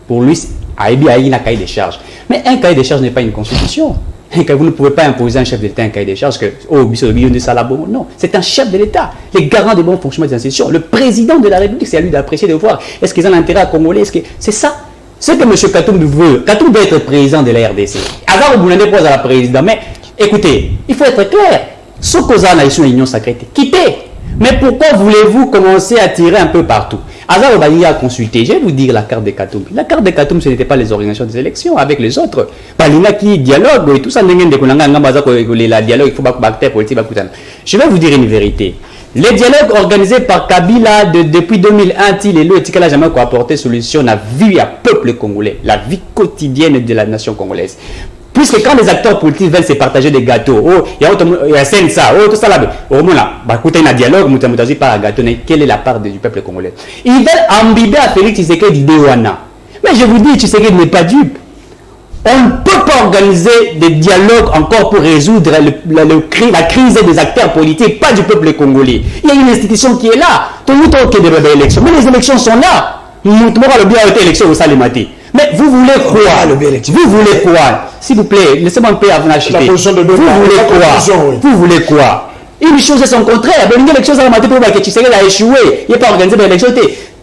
Speaker 3: Pour lui, Aïbi a un cahier de charges. Mais un cahier de charges n'est pas une constitution. Vous ne pouvez pas imposer à un chef de l'État un cahier de charges que non, c'est un chef de l'État, les garants du bon fonctionnement des institutions. Le président de la République, c'est à lui d'apprécier, de voir est-ce qu'ils ont l'intérêt à Congolais. C'est ça. Ce que M. Katumbi veut. Katumbi doit être président de la RDC. Avant, vous n'allez pas à la présidente. Mais écoutez, il faut être clair. Ce que ça, la union sacrée, quittez. Mais pourquoi voulez-vous commencer à tirer un peu partout? Azar Obali a consulté, je vais vous dire la carte de Katumbi. La carte de Katumbi, ce n'était pas les organisations des élections avec les autres. Palina qui dialogue et tout ça, la dialogue, il faut pas politique. Je vais vous dire une vérité. Les dialogues organisés par Kabila depuis 2001, il n'a jamais apporté solution à la vie à peuple congolais, la vie quotidienne de la nation congolaise. Puisque quand les acteurs politiques veulent se partager des gâteaux, il y a ça, tout ça là, au moins là, écoutez, un dialogue, pas un gâteau, quelle est la part du peuple congolais? Ils veulent imbiber à Félix Tshisekedi d'Ewana. Mais je vous dis, Tshisekedi n'est pas dupe. On ne peut pas organiser des dialogues encore pour résoudre la crise des acteurs politiques, pas du peuple congolais. Il y a une institution qui est là. Tout le monde qui est des élections. Mais les élections sont là. Nous avons bien été élections au Salimati. Mais vous voulez quoi? Vous voulez quoi? S'il vous plaît, laissez-moi un peu avant d'acheter. Vous voulez quoi? Vous voulez quoi? Une chose est son contraire. Une élection à la matin pour que Tshisekedi a échoué. Il n'est pas organisé l'élection.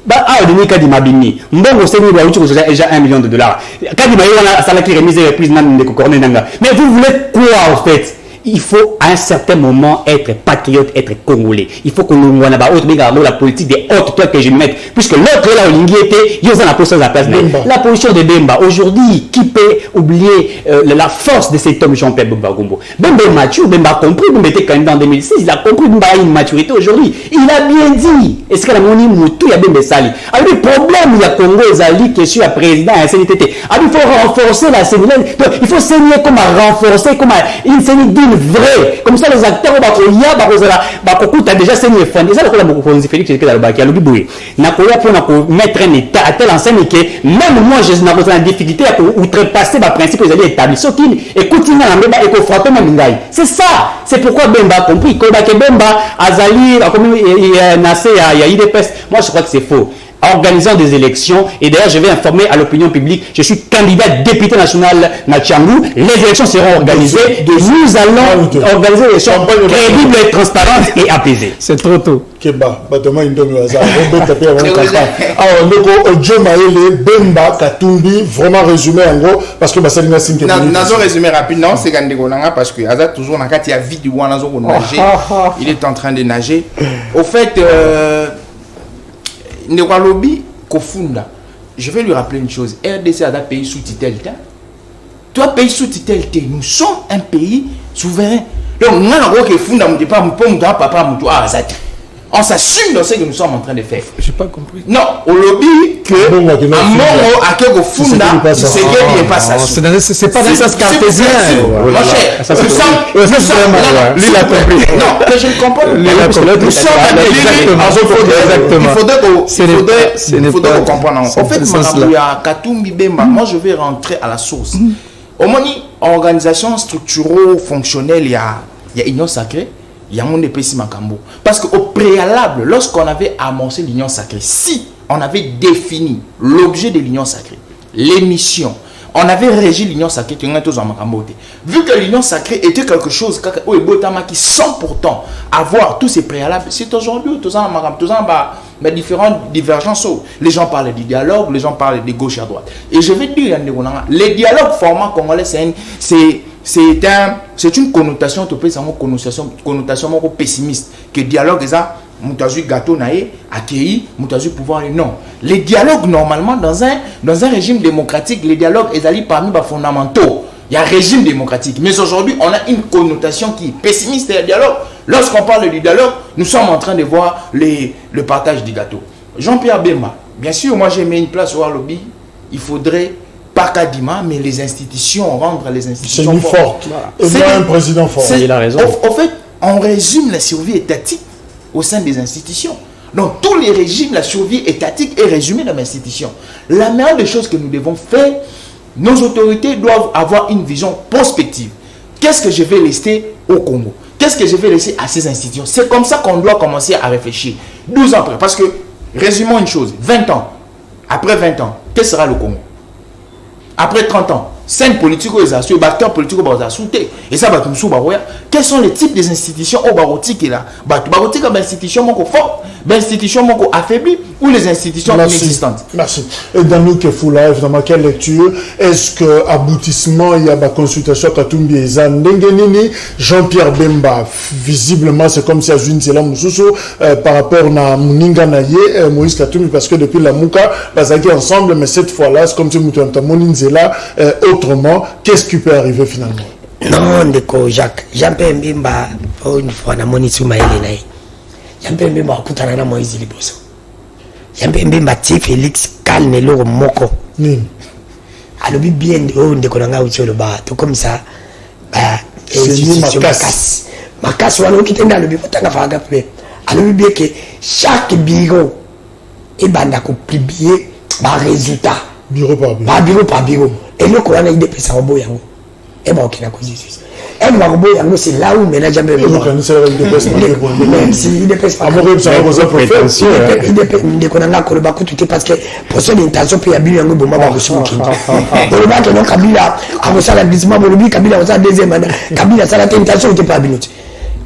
Speaker 3: Au Kadi Mabini, Mbongo Seni doit utiliser déjà $1 million. Kadi Maïwana, ça l'a qui remise reprise nan de Kokorne Nanga. Mais vous voulez quoi en fait? Il faut à un certain moment être patriote, être congolais. Il faut que nous voyons la politique des autres toi que je mette. Puisque l'autre là, au était, il y a la position de la place. La position de Bemba. Aujourd'hui, qui peut oublier la force de cet homme Jean-Pierre Bemba Gombo? Bemba est mature, Bemba a compris, Bemba était candidat en 2006, il a compris, Bemba a une maturité aujourd'hui. Il a bien dit. Est-ce que la monnaie moutou, il y a Bemba Sali? Alors le problème, il y a Congo Zali qui est sur la présidente à la CNTT. Alors il faut renforcer la CNTT. Il faut saigner comme à renforcer, comme à une CNTT.
Speaker 6: vrai. Comme ça, les acteurs, tu as déjà c'est une fin. Ça, le Félix, c'est le lobby. Nakoya pour mettre un état à telle enseigne que même moi, je n'ai pas de difficulté à outrepasser ma principe que vous avez établi. Ce qui écoute, c'est ça. C'est pourquoi Bemba a compris. Quand Bemba, Azali, Nassé, il y a IDPS. Moi, je crois que c'est faux. Organisant des élections, et d'ailleurs je vais informer à l'opinion publique, je suis candidat député national Natchangou, les élections seront organisées, nous allons organiser des élections crédibles, transparentes et apaisées.
Speaker 2: C'est trop tôt.
Speaker 1: Keba, Batoma Indomi Waza, Ojo Maele, Bemba, Katumbi, vraiment résumé en gros, parce que Bassalina Sinke.
Speaker 4: Nazo résumé rapidement, c'est Gandegolanga, parce que Azat toujours dans il y a vide du Wanazo pour nager, il est en train de nager. Au fait, Ndekalobi Kofunda, je vais lui rappeler une chose. RDC a un pays sous tutelle. Toi, pays sous tutelle, nous sommes un pays souverain. Donc, nous avons que Funda, on s'assume dans ce que nous sommes en train de faire.
Speaker 2: Je n'ai pas compris.
Speaker 4: Non, au lobby que à Mongo, à Kego Funda, c'est qu'il n'y a pas ça.
Speaker 2: C'est pas dans le sens cartésien.
Speaker 4: Mon cher, nous sommes.
Speaker 2: Lui, il a compris.
Speaker 4: Non, que je ne comprends pas.
Speaker 2: Nous sommes
Speaker 4: il faudrait comprendre. En fait, Katumbi Bemba, moi je vais rentrer à la source. Au moins, organisation structurelle-fonctionnelle, il y a Union Sacrée. Il y a mon épaississement Makambo. Parce qu'au préalable, lorsqu'on avait amorcé l'union sacrée, si on avait défini l'objet de l'union sacrée, les missions, on avait régi l'union sacrée, vu que l'union sacrée était quelque chose qui sans pourtant avoir tous ces préalables, c'est aujourd'hui mais différentes divergences. Les gens parlent du dialogue, les gens parlent de gauche à droite. Et je vais dire, les dialogues formants congolais, c'est une connotation, connotation pessimiste. Que dialogue est ça, Moutazu gâteau naïe, accueilli, Moutazu pouvoir et non. Les dialogues, normalement, dans un régime démocratique, les dialogues sont parmi les fondamentaux. Il y a un régime démocratique. Mais aujourd'hui, on a une connotation qui est pessimiste des dialogues. Lorsqu'on parle du dialogue, nous sommes en train de voir le partage du gâteau. Jean-Pierre Bemba, bien sûr, moi j'ai mis une place au lobby. Il faudrait pas Kadima, mais les institutions, rendre les institutions
Speaker 1: fortes. Et moi, un président fort.
Speaker 3: Il a raison.
Speaker 4: En fait, on résume la survie étatique au sein des institutions. Dans tous les régimes, la survie étatique est résumée dans l'institution. La meilleure des choses que nous devons faire, nos autorités doivent avoir une vision prospective. Qu'est-ce que je vais laisser au Congo? Qu'est-ce que je vais laisser à ces institutions? C'est comme ça qu'on doit commencer à réfléchir. 12 ans après. Parce que, résumons une chose, 20 ans. Après 20 ans, quel sera le Congo? Après 30 ans, scène politique aux acteurs, acteurs politiques aux assoûtés. Et ça va tout sous baroya. Quels sont les types des institutions au barotique là? Barotique comme institution moko forte, institution moko affaiblie ou les institutions inexistantes.
Speaker 1: Merci. Et dans nous que Foula, évidemment, quelle lecture? Est-ce que aboutissement il y a ma consultation Katumbi et Zandengenini, Jean-Pierre Bemba, visiblement c'est comme si à une c'est là par rapport à Muninga Naye, Moïse Katumbi, parce que depuis la Mouka, basaki ensemble, mais cette fois-là, c'est comme si Moutouanta Moninzela, autrement, qu'est-ce qui peut arriver finalement?
Speaker 5: Non, ndeko Jacques, Jean-Pierre Bemba, pour une fois, na Monisu Maïle Naye. Jean-Pierre Bemba, Koutana Moïse Liboso. Jean-Pierre Bemba, Félix, calme le moko. Alobi bien ndeko nanga uti le ba, tout comme ça. C'est Makas wano kitenda alobi potanga faga pe. Alobi bien que chaque bureau et banda ko publier ba résultat.
Speaker 1: Bureau par bureau. Et le Coran il dépêche à Obo Yango. Et bon, qui n'a pas justice. Et le Obo Yango, c'est là où ménage jamais. Même si il dépêche pas. Il dépêche de Konanga Kolobaku, tout est parce que pour son intention, puis il y a bien un bon moment aussi. Pour le bac, non, Kabila, avant ça, l'aglissement, Bolobi, Kabila, ça, deuxième année. Kabila, ça, l'intention n'était pas habituée.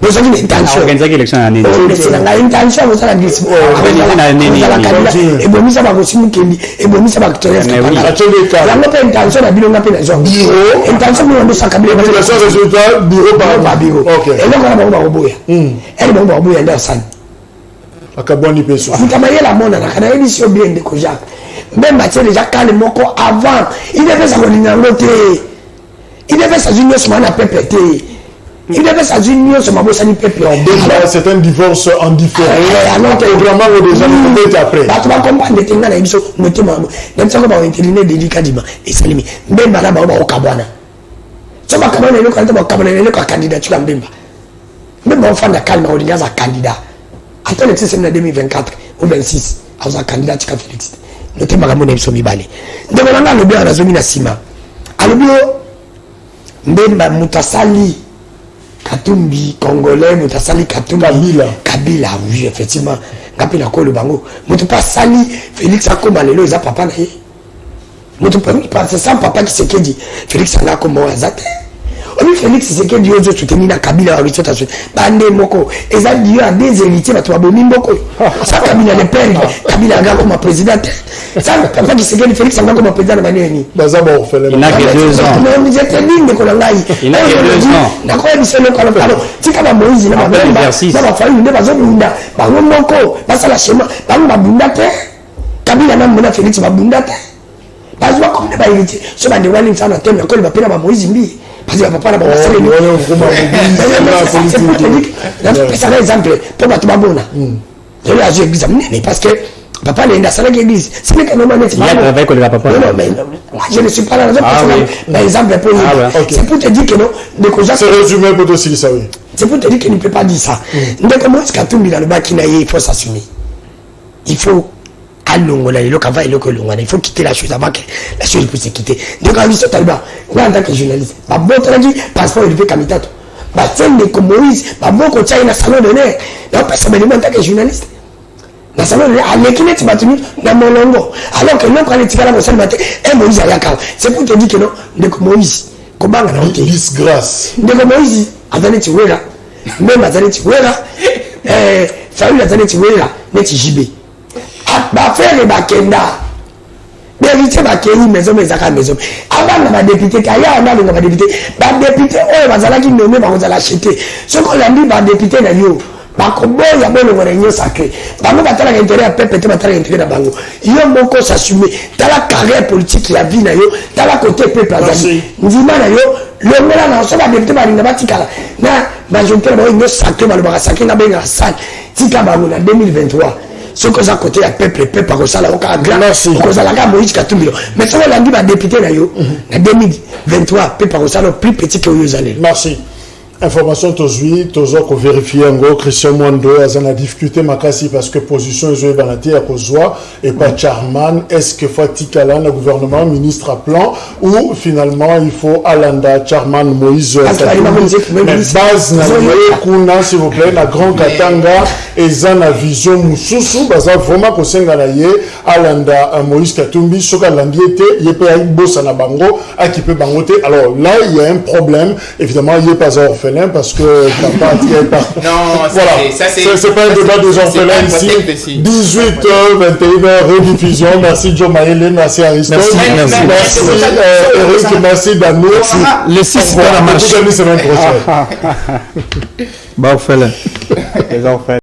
Speaker 1: Nous avons une intention.
Speaker 3: Organiser l'élection en année.
Speaker 5: L'intention, vous avez dit. Et bon, nous avons aussi une Kéli. Et bon, nous avons actuellement. Intention, la bilan n'a pas intention. Intention, nous avons 100 Kabila.
Speaker 1: Résultat, bureau par bureau.
Speaker 5: Et là, on va au bout. Elle va au bout, elle est en salle.
Speaker 1: Akaboni Peso.
Speaker 5: Vous avez la monnaie, la canne émission bien de Kojak. Même Mathieu déjà calme moko avant. Il devait s'abonner en l'autre. Il devait s'agir sur ma pépété. Il devait s'agir sur ma bosse à pépé.
Speaker 1: C'est un divorce en différé. Alors que vraiment, vous avez après. Tu vas comprendre que tu as une chose. Tu vas intervenir délicatement. Et Salimi. Même madame, au Kabana.
Speaker 5: so bakamana eloko ante bakamana eloko ya candidature ya Mbemba même enfant de calme olinga za candidat attends le système de 2024 ou 26 aza candidat tika Félix noté makambo na biso mibale ndeko nanga lobi na zomi na sima alobi Mbemba mutasali Katumbi congolais mutasali Katumbi Kabila oui effectivement ngapi na kolo bango mutu pas sali Félix akoma lelo eza papa na ye mutu pas c'est ça papa qui se dit Félix anga kombo azate obi Félix c'est que Dieu zo soutenir na Kabila wa bitota so bande moko eza Dieu a des héritiers ba to abomi mboko ça Kabila le père Kabila anga comme président ça papa qui se dit Félix anga comme président na baneni
Speaker 1: baza ba orphelin
Speaker 6: il n'a que 2 ans
Speaker 5: mais j'étais ligne ko ngai
Speaker 6: il n'a que 2 ans
Speaker 5: na ko biso le ko alors tika ba Moïse na ba ba famille nde bazo bunda ba moko basala schéma ba bunda te Kabila na mona Félix ba bunda te bazwa comme ba héritier so ba de wali sana te na ko ba pena ba Moïse mbi parce que papa na ba sala ni c'est un exemple pour ba tubabona je l'ai ajouté examiner parce que papa n'est dans la église c'est que normalement
Speaker 6: il a travaillé avec le papa
Speaker 5: non mais moi je ne suis pas là par exemple pour c'est pour te dire que non
Speaker 1: c'est résumé pour aussi ça oui
Speaker 5: c'est pour te dire qu'il ne peut pas dire ça donc comment est-ce qu'Atumbi dans le bas qui il faut s'assumer il faut allongola le cava et le colonga il faut quitter la chose avant que la chose puisse se quitter donc quand je talba moi en tant que journaliste pas bon traduit passeport il fait kamitato bah tiens les Moïse pas bon qu'on tient un salon d'honneur donc personnellement en tant que journaliste na salon à l'équipe tu vas tenir dans mon longo alors que non quand les tigala mo salma et Moïse ayaka c'est pour te dire que non de Moïse kobanga na hotel
Speaker 1: disgrâce
Speaker 5: de Moïse azali tiwela même azali tiwela Saül azali tiwela neti jibe ba faire ba kenda héritier ba kei maison ezaka maison avant na ba député kaya na ba député oyo bazala ki nommé ba kozala acheter ce qu'on a dit ba député na yo ba koboya bolo réunion sacrée bango batala intérêt à peuple te batala intérêt na bango yo moko s'assumer tala carrière politique ya vie na yo tala côté peuple azali ndima na yo longela na so ba député ba linga batikala na majorité ba yo sacré ba ba sacré na benga salle tika bango na 2023 ce que ça côté à peuple par ça là au cas grâce que ça la Moïse Katumbi mais ça la dit ba député na yo na 2023 peuple par ça plus petit que yo allez
Speaker 1: merci information tozui tozo ko vérifier ngo Christian Mwando azana difficulté makasi parce que position ezo banati ya kozwa et pas Charman est-ce que Fatika là le gouvernement ministre à plan ou finalement il faut Alanda Charman Moïse mais base na kuna s'il vous plaît la grand Katanga ezana vision mususu baza vraiment ko senga na ye Alanda Moïse Katumbi soka landiete yepe ay bossa na bango akipe bangote alors là il y a un problème évidemment il est pas orphelin parce que papa
Speaker 4: non
Speaker 1: voilà c'est pas un débat des orphelins ici 18h21 rediffusion merci Joe Maëlle merci Aristote merci Eric merci Dano
Speaker 2: les 6 c'est la marche
Speaker 1: semaine prochaine
Speaker 2: bah orphelin les orphelins